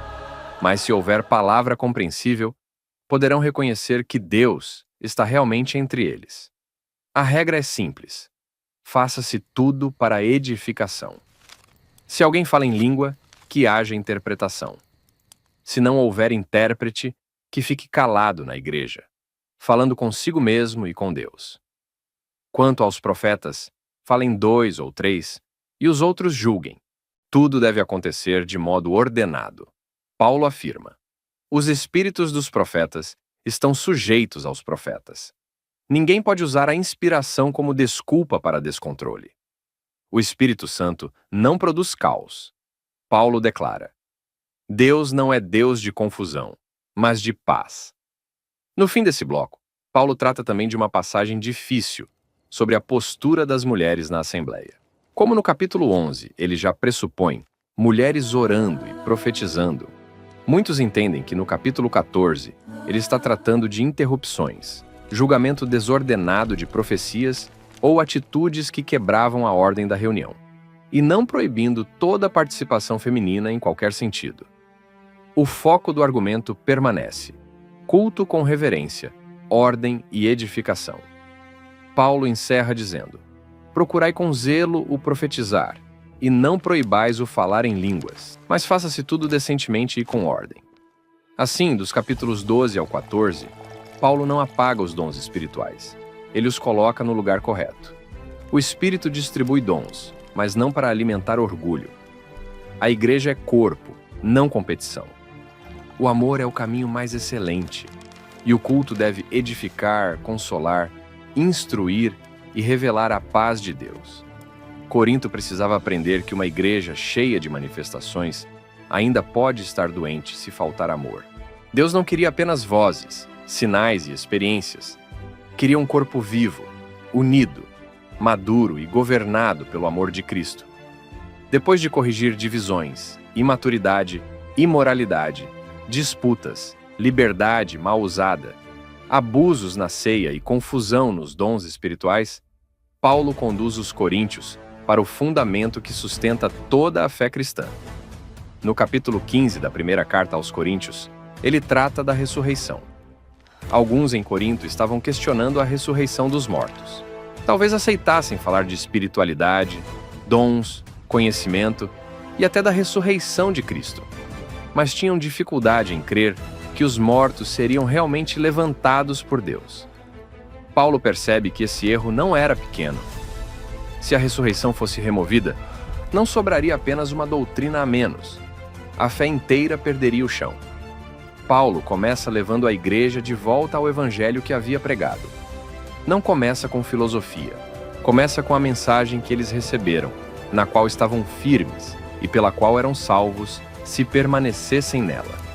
Mas se houver palavra compreensível, poderão reconhecer que Deus está realmente entre eles. A regra é simples. Faça-se tudo para a edificação. Se alguém fala em língua, que haja interpretação. Se não houver intérprete, que fique calado na igreja, falando consigo mesmo e com Deus. Quanto aos profetas, falem 2 ou 3, e os outros julguem. Tudo deve acontecer de modo ordenado. Paulo afirma: os espíritos dos profetas estão sujeitos aos profetas. Ninguém pode usar a inspiração como desculpa para descontrole. O Espírito Santo não produz caos. Paulo declara: Deus não é Deus de confusão, mas de paz. No fim desse bloco, Paulo trata também de uma passagem difícil sobre a postura das mulheres na Assembleia. Como no capítulo 11 ele já pressupõe mulheres orando e profetizando, muitos entendem que no capítulo 14 ele está tratando de interrupções, julgamento desordenado de profecias ou atitudes que quebravam a ordem da reunião, e não proibindo toda a participação feminina em qualquer sentido. O foco do argumento permanece: culto com reverência, ordem e edificação. Paulo encerra dizendo: procurai com zelo o profetizar, e não proibais o falar em línguas, mas faça-se tudo decentemente e com ordem. Assim, dos capítulos 12 ao 14, Paulo não apaga os dons espirituais. Ele os coloca no lugar correto. O Espírito distribui dons, mas não para alimentar orgulho. A igreja é corpo, não competição. O amor é o caminho mais excelente, e o culto deve edificar, consolar, instruir e revelar a paz de Deus. Corinto precisava aprender que uma igreja cheia de manifestações ainda pode estar doente se faltar amor. Deus não queria apenas vozes, sinais e experiências. Queria um corpo vivo, unido, maduro e governado pelo amor de Cristo. Depois de corrigir divisões, imaturidade, imoralidade, disputas, liberdade mal usada, abusos na ceia e confusão nos dons espirituais, Paulo conduz os coríntios para o fundamento que sustenta toda a fé cristã. No capítulo 15 da primeira carta aos Coríntios, ele trata da ressurreição. Alguns em Corinto estavam questionando a ressurreição dos mortos. Talvez aceitassem falar de espiritualidade, dons, conhecimento e até da ressurreição de Cristo, mas tinham dificuldade em crer que os mortos seriam realmente levantados por Deus. Paulo percebe que esse erro não era pequeno. Se a ressurreição fosse removida, não sobraria apenas uma doutrina a menos. A fé inteira perderia o chão. Paulo começa levando a igreja de volta ao evangelho que havia pregado. Não começa com filosofia. Começa com a mensagem que eles receberam, na qual estavam firmes e pela qual eram salvos se permanecessem nela.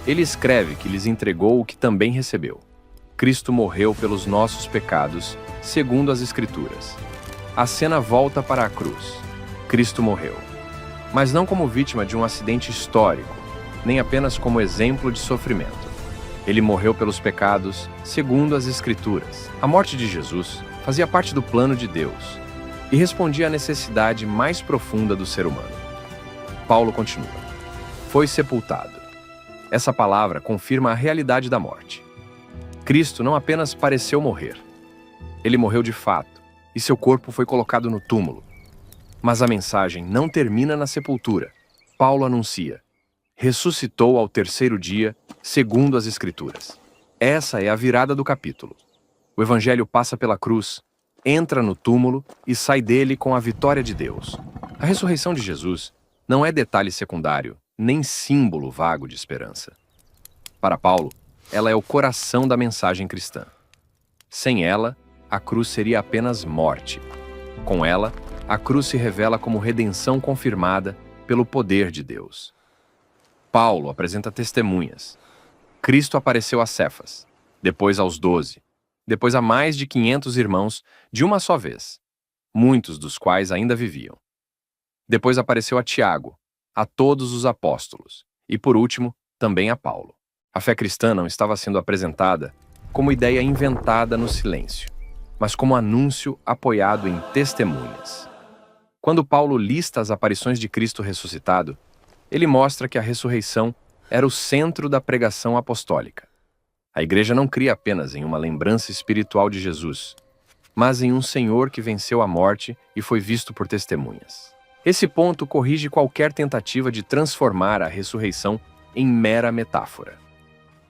Ele escreve que lhes entregou o que também recebeu. Cristo morreu pelos nossos pecados, segundo as Escrituras. A cena volta para a cruz. Cristo morreu. Mas não como vítima de um acidente histórico, nem apenas como exemplo de sofrimento. Ele morreu pelos pecados, segundo as Escrituras. A morte de Jesus fazia parte do plano de Deus e respondia à necessidade mais profunda do ser humano. Paulo continua: foi sepultado. Essa palavra confirma a realidade da morte. Cristo não apenas pareceu morrer. Ele morreu de fato, e seu corpo foi colocado no túmulo. Mas a mensagem não termina na sepultura. Paulo anuncia: ressuscitou ao terceiro dia, segundo as Escrituras. Essa é a virada do capítulo. O evangelho passa pela cruz, entra no túmulo e sai dele com a vitória de Deus. A ressurreição de Jesus não é detalhe secundário, nem símbolo vago de esperança. Para Paulo, ela é o coração da mensagem cristã. Sem ela, a cruz seria apenas morte. Com ela, a cruz se revela como redenção confirmada pelo poder de Deus. Paulo apresenta testemunhas. Cristo apareceu a Cefas, depois aos 12, depois a mais de 500 irmãos de uma só vez, muitos dos quais ainda viviam. Depois apareceu a Tiago, a todos os apóstolos, e por último, também a Paulo. A fé cristã não estava sendo apresentada como ideia inventada no silêncio, mas como anúncio apoiado em testemunhas. Quando Paulo lista as aparições de Cristo ressuscitado, ele mostra que a ressurreição era o centro da pregação apostólica. A igreja não cria apenas em uma lembrança espiritual de Jesus, mas em um Senhor que venceu a morte e foi visto por testemunhas. Esse ponto corrige qualquer tentativa de transformar a ressurreição em mera metáfora.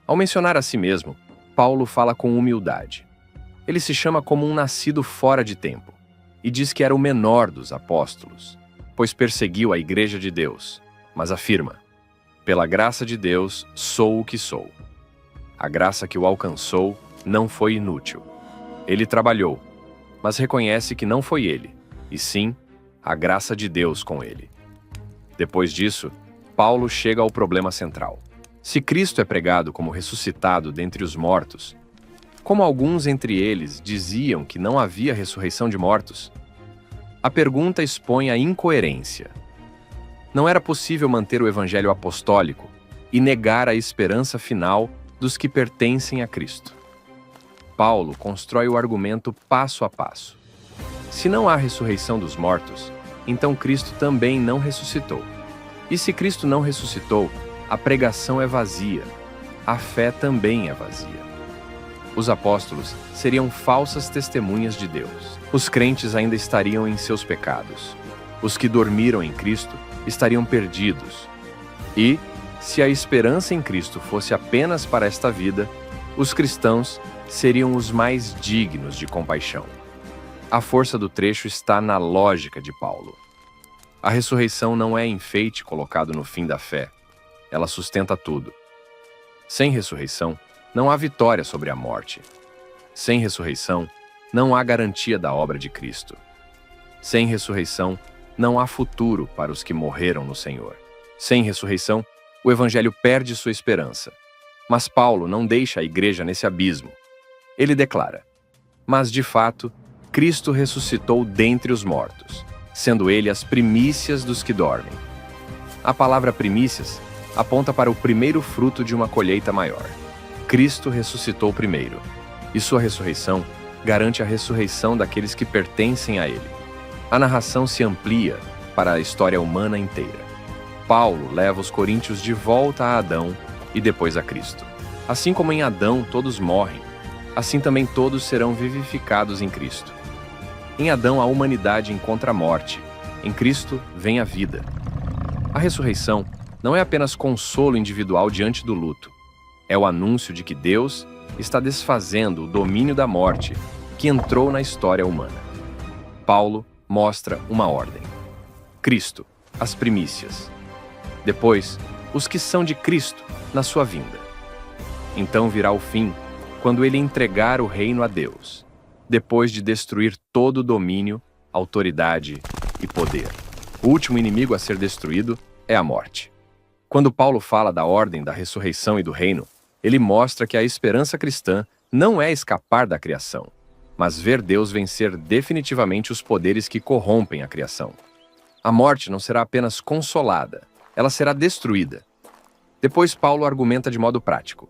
Ao mencionar a si mesmo, Paulo fala com humildade. Ele se chama como um nascido fora de tempo e diz que era o menor dos apóstolos, pois perseguiu a igreja de Deus, mas afirma: pela graça de Deus sou o que sou. A graça que o alcançou não foi inútil. Ele trabalhou, mas reconhece que não foi ele, e sim a graça de Deus com ele. Depois disso, Paulo chega ao problema central. Se Cristo é pregado como ressuscitado dentre os mortos, como alguns entre eles diziam que não havia ressurreição de mortos, a pergunta expõe a incoerência. Não era possível manter o evangelho apostólico e negar a esperança final dos que pertencem a Cristo. Paulo constrói o argumento passo a passo. Se não há ressurreição dos mortos, então Cristo também não ressuscitou. E se Cristo não ressuscitou, a pregação é vazia, a fé também é vazia. Os apóstolos seriam falsas testemunhas de Deus. Os crentes ainda estariam em seus pecados. Os que dormiram em Cristo estariam perdidos. E, se a esperança em Cristo fosse apenas para esta vida, os cristãos seriam os mais dignos de compaixão. A força do trecho está na lógica de Paulo. A ressurreição não é enfeite colocado no fim da fé. Ela sustenta tudo. Sem ressurreição, não há vitória sobre a morte. Sem ressurreição, não há garantia da obra de Cristo. Sem ressurreição, não há futuro para os que morreram no Senhor. Sem ressurreição, o Evangelho perde sua esperança. Mas Paulo não deixa a igreja nesse abismo. Ele declara: mas de fato, Cristo ressuscitou dentre os mortos, sendo ele as primícias dos que dormem. A palavra primícias aponta para o primeiro fruto de uma colheita maior. Cristo ressuscitou primeiro, e sua ressurreição garante a ressurreição daqueles que pertencem a ele. A narração se amplia para a história humana inteira. Paulo leva os coríntios de volta a Adão e depois a Cristo. Assim como em Adão todos morrem, assim também todos serão vivificados em Cristo. Em Adão a humanidade encontra a morte, em Cristo vem a vida. A ressurreição não é apenas consolo individual diante do luto. É o anúncio de que Deus está desfazendo o domínio da morte que entrou na história humana. Paulo mostra uma ordem. Cristo, as primícias. Depois, os que são de Cristo na sua vinda. Então virá o fim, quando ele entregar o reino a Deus, depois de destruir todo o domínio, autoridade e poder. O último inimigo a ser destruído é a morte. Quando Paulo fala da ordem da ressurreição e do reino, ele mostra que a esperança cristã não é escapar da criação, mas ver Deus vencer definitivamente os poderes que corrompem a criação. A morte não será apenas consolada, ela será destruída. Depois Paulo argumenta de modo prático.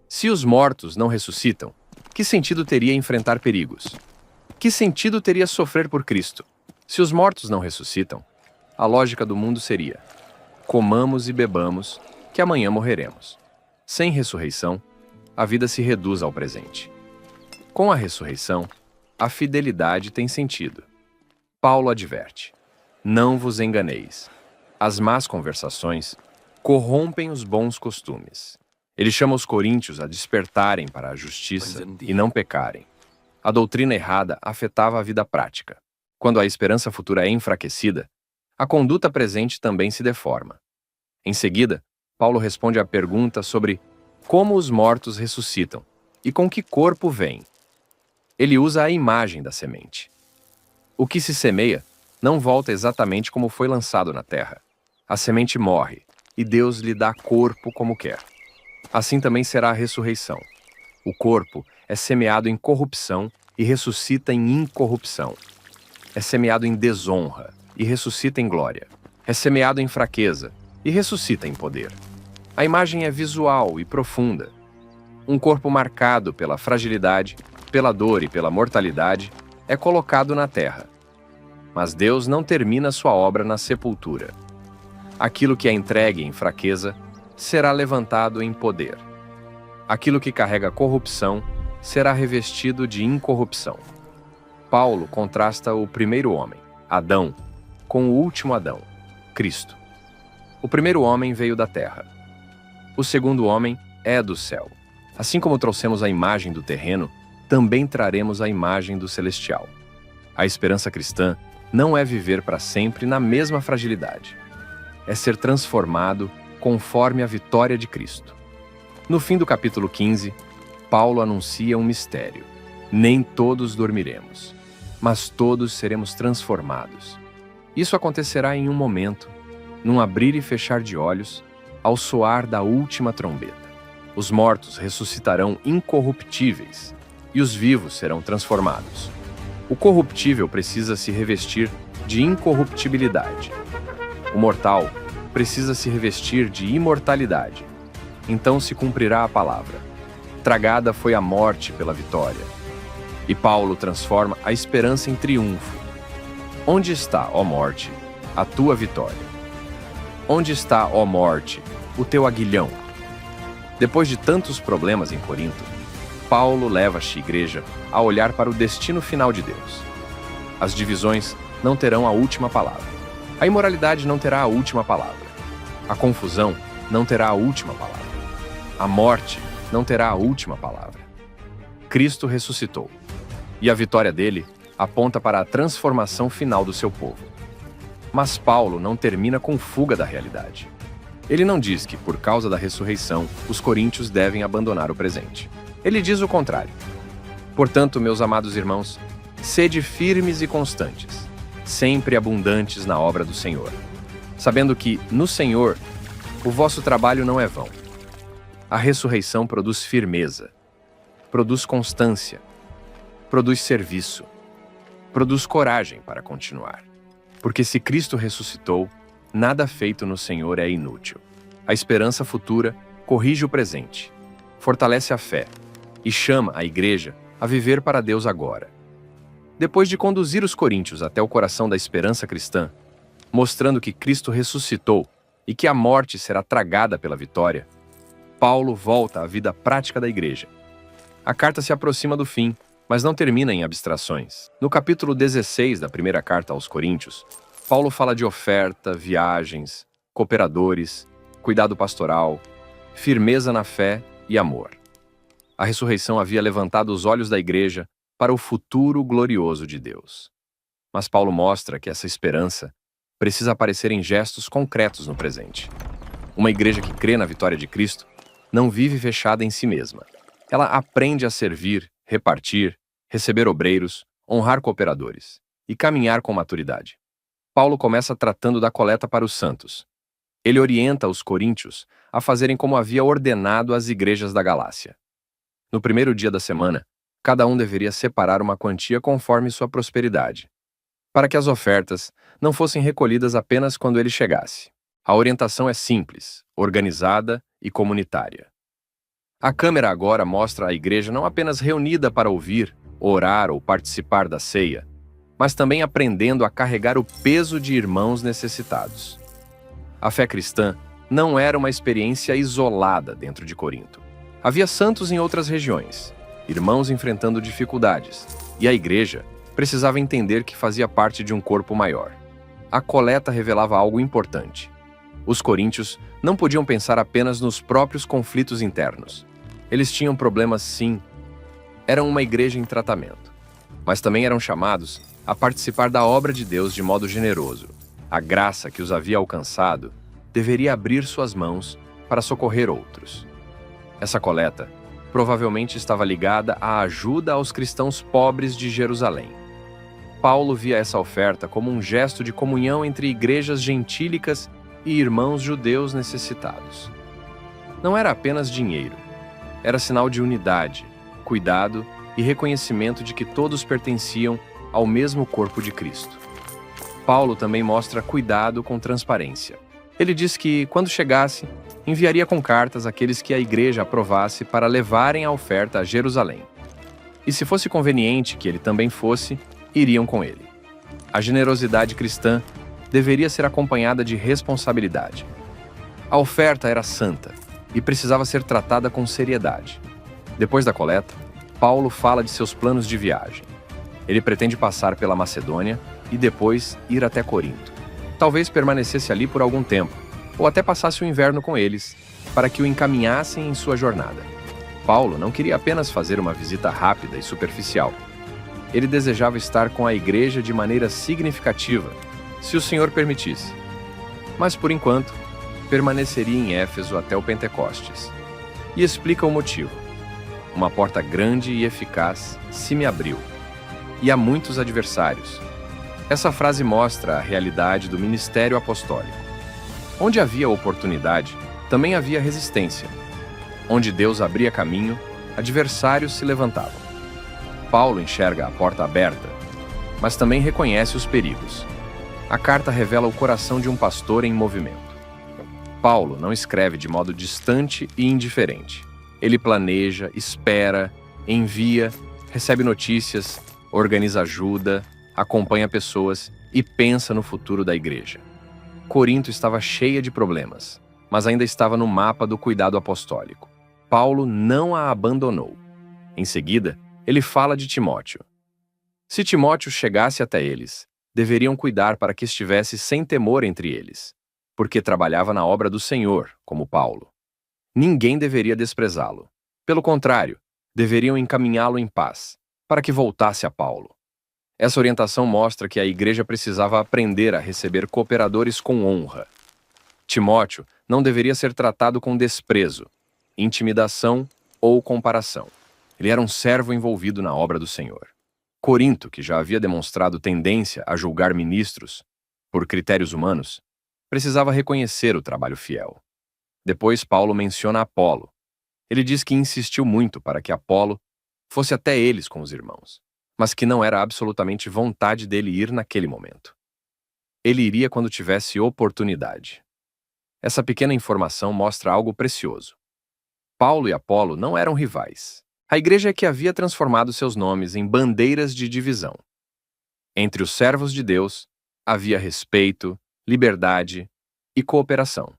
Se os mortos não ressuscitam, que sentido teria enfrentar perigos? Que sentido teria sofrer por Cristo? Se os mortos não ressuscitam, a lógica do mundo seria: comamos e bebamos, que amanhã morreremos. Sem ressurreição, a vida se reduz ao presente. Com a ressurreição, a fidelidade tem sentido. Paulo adverte: Não vos enganeis. As más conversações corrompem os bons costumes. Ele chama os coríntios a despertarem para a justiça e não pecarem. A doutrina errada afetava a vida prática. Quando a esperança futura é enfraquecida, a conduta presente também se deforma. Em seguida, Paulo responde à pergunta sobre como os mortos ressuscitam e com que corpo vêm. Ele usa a imagem da semente. O que se semeia não volta exatamente como foi lançado na terra. A semente morre e Deus lhe dá corpo como quer. Assim também será a ressurreição. O corpo é semeado em corrupção e ressuscita em incorrupção. É semeado em desonra e ressuscita em glória. É semeado em fraqueza e ressuscita em poder. A imagem é visual e profunda. Um corpo marcado pela fragilidade, pela dor e pela mortalidade é colocado na terra. Mas Deus não termina sua obra na sepultura. Aquilo que é entregue em fraqueza será levantado em poder. Aquilo que carrega corrupção será revestido de incorrupção. Paulo contrasta o primeiro homem, Adão, com o último Adão, Cristo. O primeiro homem veio da terra. O segundo homem é do céu. Assim como trouxemos a imagem do terreno, também traremos a imagem do celestial. A esperança cristã não é viver para sempre na mesma fragilidade. É ser transformado conforme a vitória de Cristo. No fim do capítulo 15, Paulo anuncia um mistério. Nem todos dormiremos, mas todos seremos transformados. Isso acontecerá em um momento, num abrir e fechar de olhos, ao soar da última trombeta. Os mortos ressuscitarão incorruptíveis e os vivos serão transformados. O corruptível precisa se revestir de incorruptibilidade. O mortal precisa se revestir de imortalidade. Então se cumprirá a palavra. Tragada foi a morte pela vitória. E Paulo transforma a esperança em triunfo. Onde está, ó morte, a tua vitória? Onde está, ó morte, o teu aguilhão? Depois de tantos problemas em Corinto, Paulo leva a igreja a olhar para o destino final de Deus. As divisões não terão a última palavra. A imoralidade não terá a última palavra. A confusão não terá a última palavra. A morte não terá a última palavra. Cristo ressuscitou, e a vitória dele aponta para a transformação final do seu povo. Mas Paulo não termina com fuga da realidade. Ele não diz que, por causa da ressurreição, os coríntios devem abandonar o presente. Ele diz o contrário. Portanto, meus amados irmãos, sede firmes e constantes, sempre abundantes na obra do Senhor, sabendo que, no Senhor, o vosso trabalho não é vão. A ressurreição produz firmeza, produz constância, produz serviço, produz coragem para continuar. Porque se Cristo ressuscitou, nada feito no Senhor é inútil. A esperança futura corrige o presente, fortalece a fé e chama a igreja a viver para Deus agora. Depois de conduzir os coríntios até o coração da esperança cristã, mostrando que Cristo ressuscitou e que a morte será tragada pela vitória, Paulo volta à vida prática da igreja. A carta se aproxima do fim, mas não termina em abstrações. No capítulo 16 da primeira carta aos Coríntios, Paulo fala de oferta, viagens, cooperadores, cuidado pastoral, firmeza na fé e amor. A ressurreição havia levantado os olhos da igreja para o futuro glorioso de Deus. Mas Paulo mostra que essa esperança precisa aparecer em gestos concretos no presente. Uma igreja que crê na vitória de Cristo não vive fechada em si mesma. Ela aprende a servir, repartir, receber obreiros, honrar cooperadores e caminhar com maturidade. Paulo começa tratando da coleta para os santos. Ele orienta os coríntios a fazerem como havia ordenado às igrejas da Galácia. No primeiro dia da semana, cada um deveria separar uma quantia conforme sua prosperidade, para que as ofertas não fossem recolhidas apenas quando ele chegasse. A orientação é simples, organizada e comunitária. A câmera agora mostra a igreja não apenas reunida para ouvir, orar ou participar da ceia, mas também aprendendo a carregar o peso de irmãos necessitados. A fé cristã não era uma experiência isolada dentro de Corinto. Havia santos em outras regiões, irmãos enfrentando dificuldades, e a igreja precisava entender que fazia parte de um corpo maior. a coleta revelava algo importante. Os coríntios não podiam pensar apenas nos próprios conflitos internos. Eles tinham problemas, sim. Eram uma igreja em tratamento. Mas também eram chamados a participar da obra de Deus de modo generoso. A graça que os havia alcançado deveria abrir suas mãos para socorrer outros. Essa coleta provavelmente estava ligada à ajuda aos cristãos pobres de Jerusalém. Paulo via essa oferta como um gesto de comunhão entre igrejas gentílicas e irmãos judeus necessitados. Não era apenas dinheiro, era sinal de unidade, cuidado e reconhecimento de que todos pertenciam ao mesmo corpo de Cristo. Paulo também mostra cuidado com transparência. Ele diz que, quando chegasse, enviaria com cartas aqueles que a igreja aprovasse para levarem a oferta a Jerusalém. E se fosse conveniente que ele também fosse, iriam com ele. A generosidade cristã deveria ser acompanhada de responsabilidade. A oferta era santa e precisava ser tratada com seriedade. Depois da coleta, Paulo fala de seus planos de viagem. Ele pretende passar pela Macedônia e depois ir até Corinto. Talvez permanecesse ali por algum tempo, ou até passasse o inverno com eles, para que o encaminhassem em sua jornada. Paulo não queria apenas fazer uma visita rápida e superficial. Ele desejava estar com a igreja de maneira significativa, se o Senhor permitisse. Mas, por enquanto, permaneceria em Éfeso até o Pentecostes. E explica o motivo. Uma porta grande e eficaz se me abriu, e há muitos adversários. Essa frase mostra a realidade do ministério apostólico. Onde havia oportunidade, também havia resistência. Onde Deus abria caminho, adversários se levantavam. Paulo enxerga a porta aberta, mas também reconhece os perigos. A carta revela o coração de um pastor em movimento. Paulo não escreve de modo distante e indiferente. Ele planeja, espera, envia, recebe notícias, organiza ajuda, acompanha pessoas e pensa no futuro da igreja. Corinto estava cheia de problemas, mas ainda estava no mapa do cuidado apostólico. Paulo não a abandonou. Em seguida, ele fala de Timóteo. Se Timóteo chegasse até eles, deveriam cuidar para que estivesse sem temor entre eles, porque trabalhava na obra do Senhor, como Paulo. Ninguém deveria desprezá-lo. Pelo contrário, deveriam encaminhá-lo em paz, para que voltasse a Paulo. Essa orientação mostra que a igreja precisava aprender a receber cooperadores com honra. Timóteo não deveria ser tratado com desprezo, intimidação ou comparação. Ele era um servo envolvido na obra do Senhor. Corinto, que já havia demonstrado tendência a julgar ministros por critérios humanos, precisava reconhecer o trabalho fiel. Depois, Paulo menciona Apolo. Ele diz que insistiu muito para que Apolo fosse até eles com os irmãos, mas que não era absolutamente vontade dele ir naquele momento. Ele iria quando tivesse oportunidade. Essa pequena informação mostra algo precioso. Paulo e Apolo não eram rivais. A igreja é que havia transformado seus nomes em bandeiras de divisão. Entre os servos de Deus, havia respeito, liberdade e cooperação.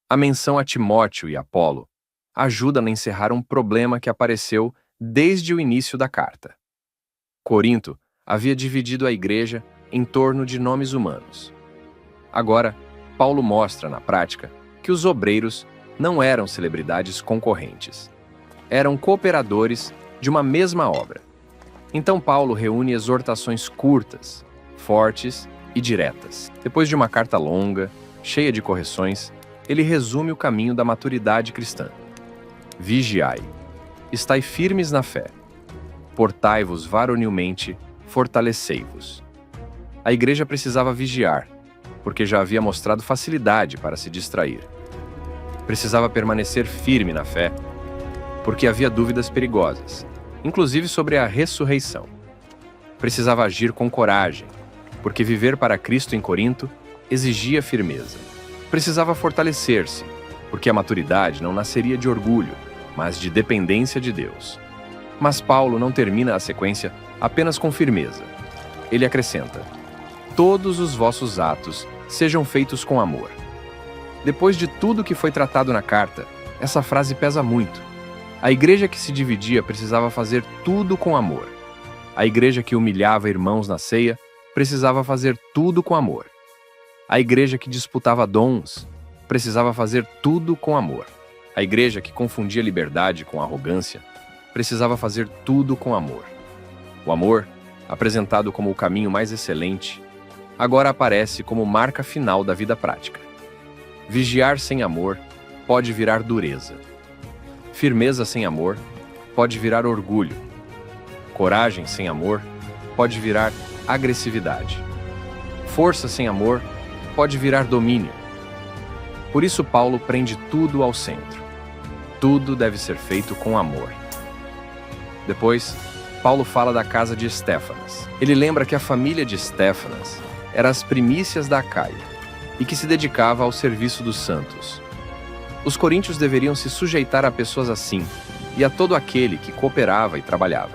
A menção a Timóteo e Apolo ajuda a encerrar um problema que apareceu desde o início da carta. Corinto havia dividido a igreja em torno de nomes humanos. Agora, Paulo mostra na prática que os obreiros não eram celebridades concorrentes. Eram cooperadores de uma mesma obra. Então Paulo reúne exortações curtas, fortes e diretas. Depois de uma carta longa, cheia de correções, ele resume o caminho da maturidade cristã. Vigiai, estai firmes na fé. Portai-vos varonilmente, fortalecei-vos. A igreja precisava vigiar, porque já havia mostrado facilidade para se distrair. Precisava permanecer firme na fé, porque havia dúvidas perigosas, inclusive sobre a ressurreição. Precisava agir com coragem, porque viver para Cristo em Corinto exigia firmeza. Precisava fortalecer-se, porque a maturidade não nasceria de orgulho, mas de dependência de Deus. Mas Paulo não termina a sequência apenas com firmeza. Ele acrescenta: todos os vossos atos sejam feitos com amor. Depois de tudo que foi tratado na carta, essa frase pesa muito. A igreja que se dividia precisava fazer tudo com amor. A igreja que humilhava irmãos na ceia precisava fazer tudo com amor. A igreja que disputava dons precisava fazer tudo com amor. A igreja que confundia liberdade com arrogância precisava fazer tudo com amor. O amor, apresentado como o caminho mais excelente, agora aparece como marca final da vida prática. Vigiar sem amor pode virar dureza. Firmeza sem amor pode virar orgulho. Coragem sem amor pode virar agressividade. Força sem amor pode virar domínio. Por isso Paulo prende tudo ao centro. Tudo deve ser feito com amor. Depois, Paulo fala da casa de Estéfanas. Ele lembra que a família de Estéfanas era as primícias da Acaia e que se dedicava ao serviço dos santos. Os coríntios deveriam se sujeitar a pessoas assim e a todo aquele que cooperava e trabalhava.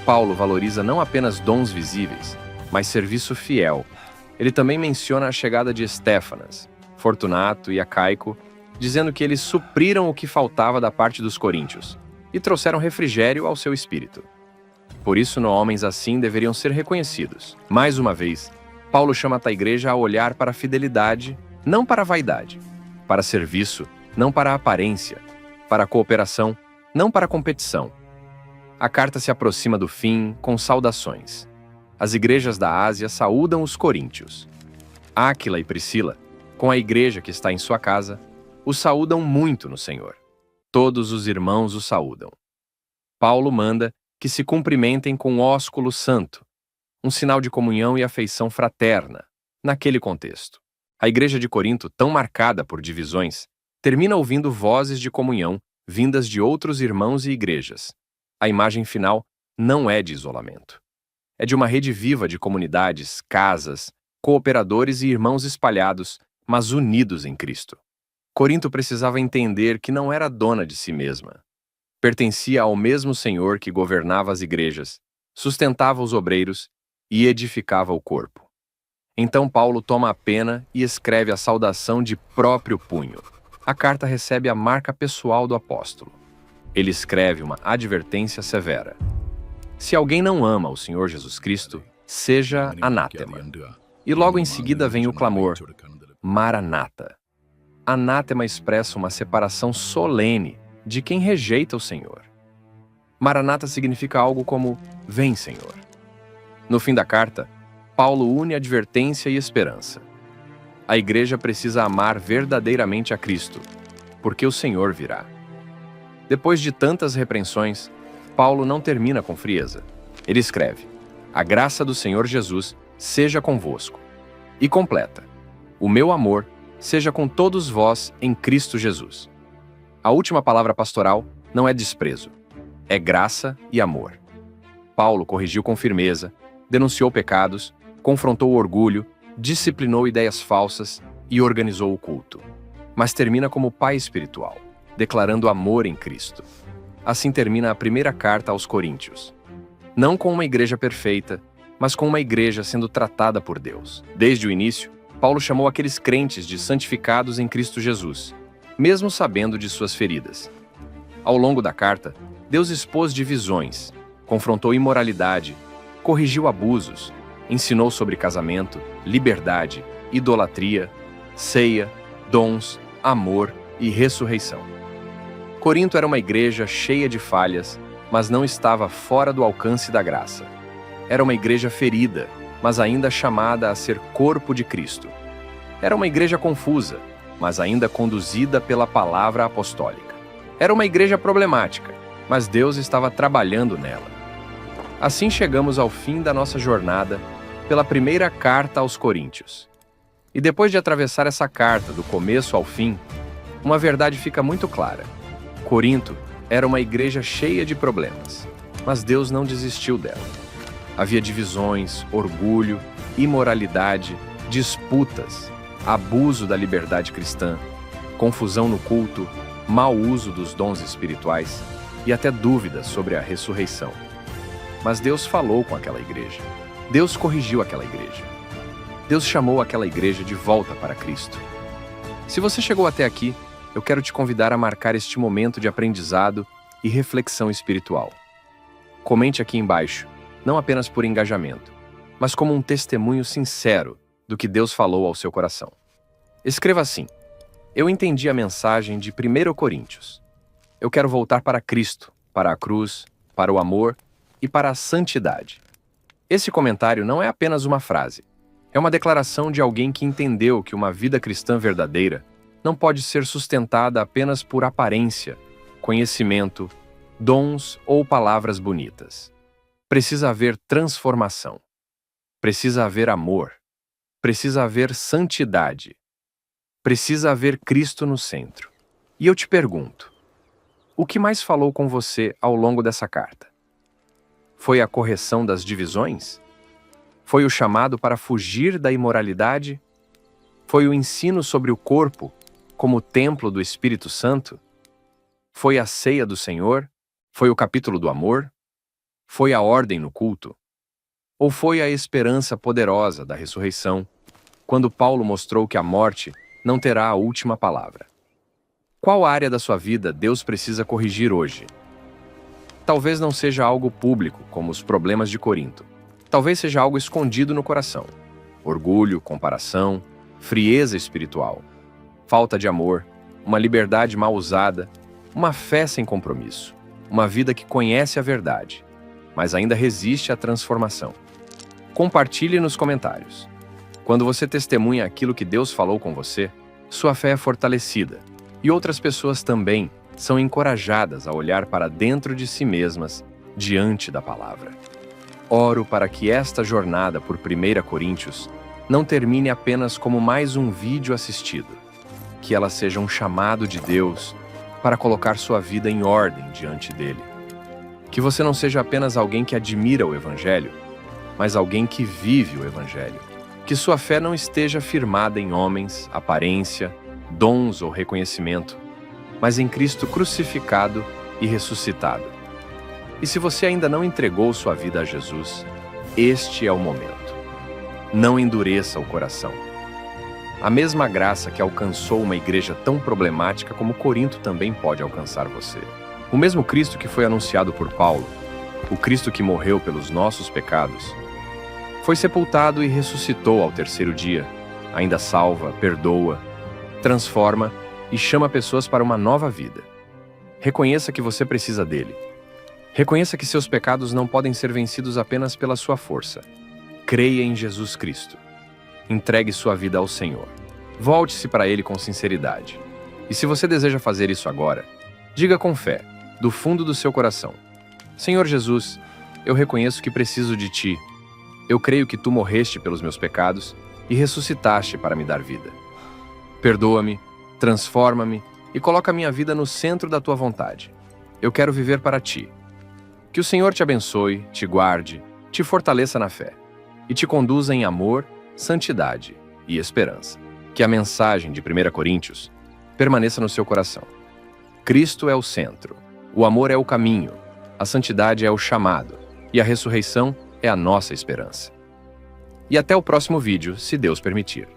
Paulo valoriza não apenas dons visíveis, mas serviço fiel. Ele também menciona a chegada de Estéfanas, Fortunato e Acaico, dizendo que eles supriram o que faltava da parte dos coríntios e trouxeram refrigério ao seu espírito. Por isso, homens assim deveriam ser reconhecidos. Mais uma vez, Paulo chama a igreja a olhar para a fidelidade, não para a vaidade, para serviço, não para a aparência, para a cooperação, não para a competição. A carta se aproxima do fim com saudações. As igrejas da Ásia saúdam os coríntios. Áquila e Priscila, com a igreja que está em sua casa, os saúdam muito no Senhor. Todos os irmãos o saúdam. Paulo manda que se cumprimentem com o ósculo santo, um sinal de comunhão e afeição fraterna, naquele contexto. A igreja de Corinto, tão marcada por divisões, termina ouvindo vozes de comunhão vindas de outros irmãos e igrejas. A imagem final não é de isolamento. É de uma rede viva de comunidades, casas, cooperadores e irmãos espalhados, mas unidos em Cristo. Corinto precisava entender que não era dona de si mesma. Pertencia ao mesmo Senhor que governava as igrejas, sustentava os obreiros e edificava o corpo. Então Paulo toma a pena e escreve a saudação de próprio punho. A carta recebe a marca pessoal do apóstolo. Ele escreve uma advertência severa. Se alguém não ama o Senhor Jesus Cristo, seja anátema. E logo em seguida vem o clamor, Maranata. Anátema expressa uma separação solene de quem rejeita o Senhor. Maranata significa algo como, vem, Senhor. No fim da carta, Paulo une advertência e esperança. A igreja precisa amar verdadeiramente a Cristo, porque o Senhor virá. Depois de tantas repreensões, Paulo não termina com frieza. Ele escreve, a graça do Senhor Jesus seja convosco. E completa, o meu amor seja com todos vós em Cristo Jesus. A última palavra pastoral não é desprezo, é graça e amor. Paulo corrigiu com firmeza, denunciou pecados, confrontou o orgulho, disciplinou ideias falsas e organizou o culto. Mas termina como pai espiritual, declarando amor em Cristo. Assim termina a primeira carta aos Coríntios. Não com uma igreja perfeita, mas com uma igreja sendo tratada por Deus. Desde o início, Paulo chamou aqueles crentes de santificados em Cristo Jesus, mesmo sabendo de suas feridas. Ao longo da carta, Deus expôs divisões, confrontou imoralidade, corrigiu abusos, ensinou sobre casamento, liberdade, idolatria, ceia, dons, amor e ressurreição. Corinto era uma igreja cheia de falhas, mas não estava fora do alcance da graça. Era uma igreja ferida, mas ainda chamada a ser corpo de Cristo. Era uma igreja confusa, mas ainda conduzida pela palavra apostólica. Era uma igreja problemática, mas Deus estava trabalhando nela. Assim chegamos ao fim da nossa jornada pela primeira carta aos Coríntios. E depois de atravessar essa carta do começo ao fim, uma verdade fica muito clara. Corinto era uma igreja cheia de problemas, mas Deus não desistiu dela. Havia divisões, orgulho, imoralidade, disputas, abuso da liberdade cristã, confusão no culto, mau uso dos dons espirituais e até dúvidas sobre a ressurreição. Mas Deus falou com aquela igreja. Deus corrigiu aquela igreja. Deus chamou aquela igreja de volta para Cristo. Se você chegou até aqui, eu quero te convidar a marcar este momento de aprendizado e reflexão espiritual. Comente aqui embaixo, não apenas por engajamento, mas como um testemunho sincero do que Deus falou ao seu coração. Escreva assim: eu entendi a mensagem de 1 Coríntios. Eu quero voltar para Cristo, para a cruz, para o amor e para a santidade. Esse comentário não é apenas uma frase. É uma declaração de alguém que entendeu que uma vida cristã verdadeira não pode ser sustentada apenas por aparência, conhecimento, dons ou palavras bonitas. Precisa haver transformação. Precisa haver amor. Precisa haver santidade. Precisa haver Cristo no centro. E eu te pergunto, o que mais falou com você ao longo dessa carta? Foi a correção das divisões? Foi o chamado para fugir da imoralidade? Foi o ensino sobre o corpo como templo do Espírito Santo? Foi a ceia do Senhor? Foi o capítulo do amor? Foi a ordem no culto? Ou foi a esperança poderosa da ressurreição, quando Paulo mostrou que a morte não terá a última palavra? Qual área da sua vida Deus precisa corrigir hoje? Talvez não seja algo público, como os problemas de Corinto. Talvez seja algo escondido no coração. Orgulho, comparação, frieza espiritual, falta de amor, uma liberdade mal usada, uma fé sem compromisso, uma vida que conhece a verdade, mas ainda resiste à transformação. Compartilhe nos comentários. Quando você testemunha aquilo que Deus falou com você, sua fé é fortalecida e outras pessoas também são encorajadas a olhar para dentro de si mesmas diante da palavra. Oro para que esta jornada por 1 Coríntios não termine apenas como mais um vídeo assistido, que ela seja um chamado de Deus para colocar sua vida em ordem diante dele. Que você não seja apenas alguém que admira o Evangelho, mas alguém que vive o Evangelho. Que sua fé não esteja firmada em homens, aparência, dons ou reconhecimento, mas em Cristo crucificado e ressuscitado. E se você ainda não entregou sua vida a Jesus, este é o momento. Não endureça o coração. A mesma graça que alcançou uma igreja tão problemática como Corinto também pode alcançar você. O mesmo Cristo que foi anunciado por Paulo, o Cristo que morreu pelos nossos pecados, foi sepultado e ressuscitou ao terceiro dia, ainda salva, perdoa, transforma e chama pessoas para uma nova vida. Reconheça que você precisa dele. Reconheça que seus pecados não podem ser vencidos apenas pela sua força. Creia em Jesus Cristo. Entregue sua vida ao Senhor. Volte-se para Ele com sinceridade. E se você deseja fazer isso agora, diga com fé, do fundo do seu coração: Senhor Jesus, eu reconheço que preciso de Ti. Eu creio que Tu morreste pelos meus pecados e ressuscitaste para me dar vida. Perdoa-me, transforma-me e coloca minha vida no centro da Tua vontade. Eu quero viver para Ti. Que o Senhor te abençoe, te guarde, te fortaleça na fé e te conduza em amor, santidade e esperança. Que a mensagem de 1 Coríntios permaneça no seu coração. Cristo é o centro, o amor é o caminho, a santidade é o chamado e a ressurreição é a nossa esperança. E até o próximo vídeo, se Deus permitir.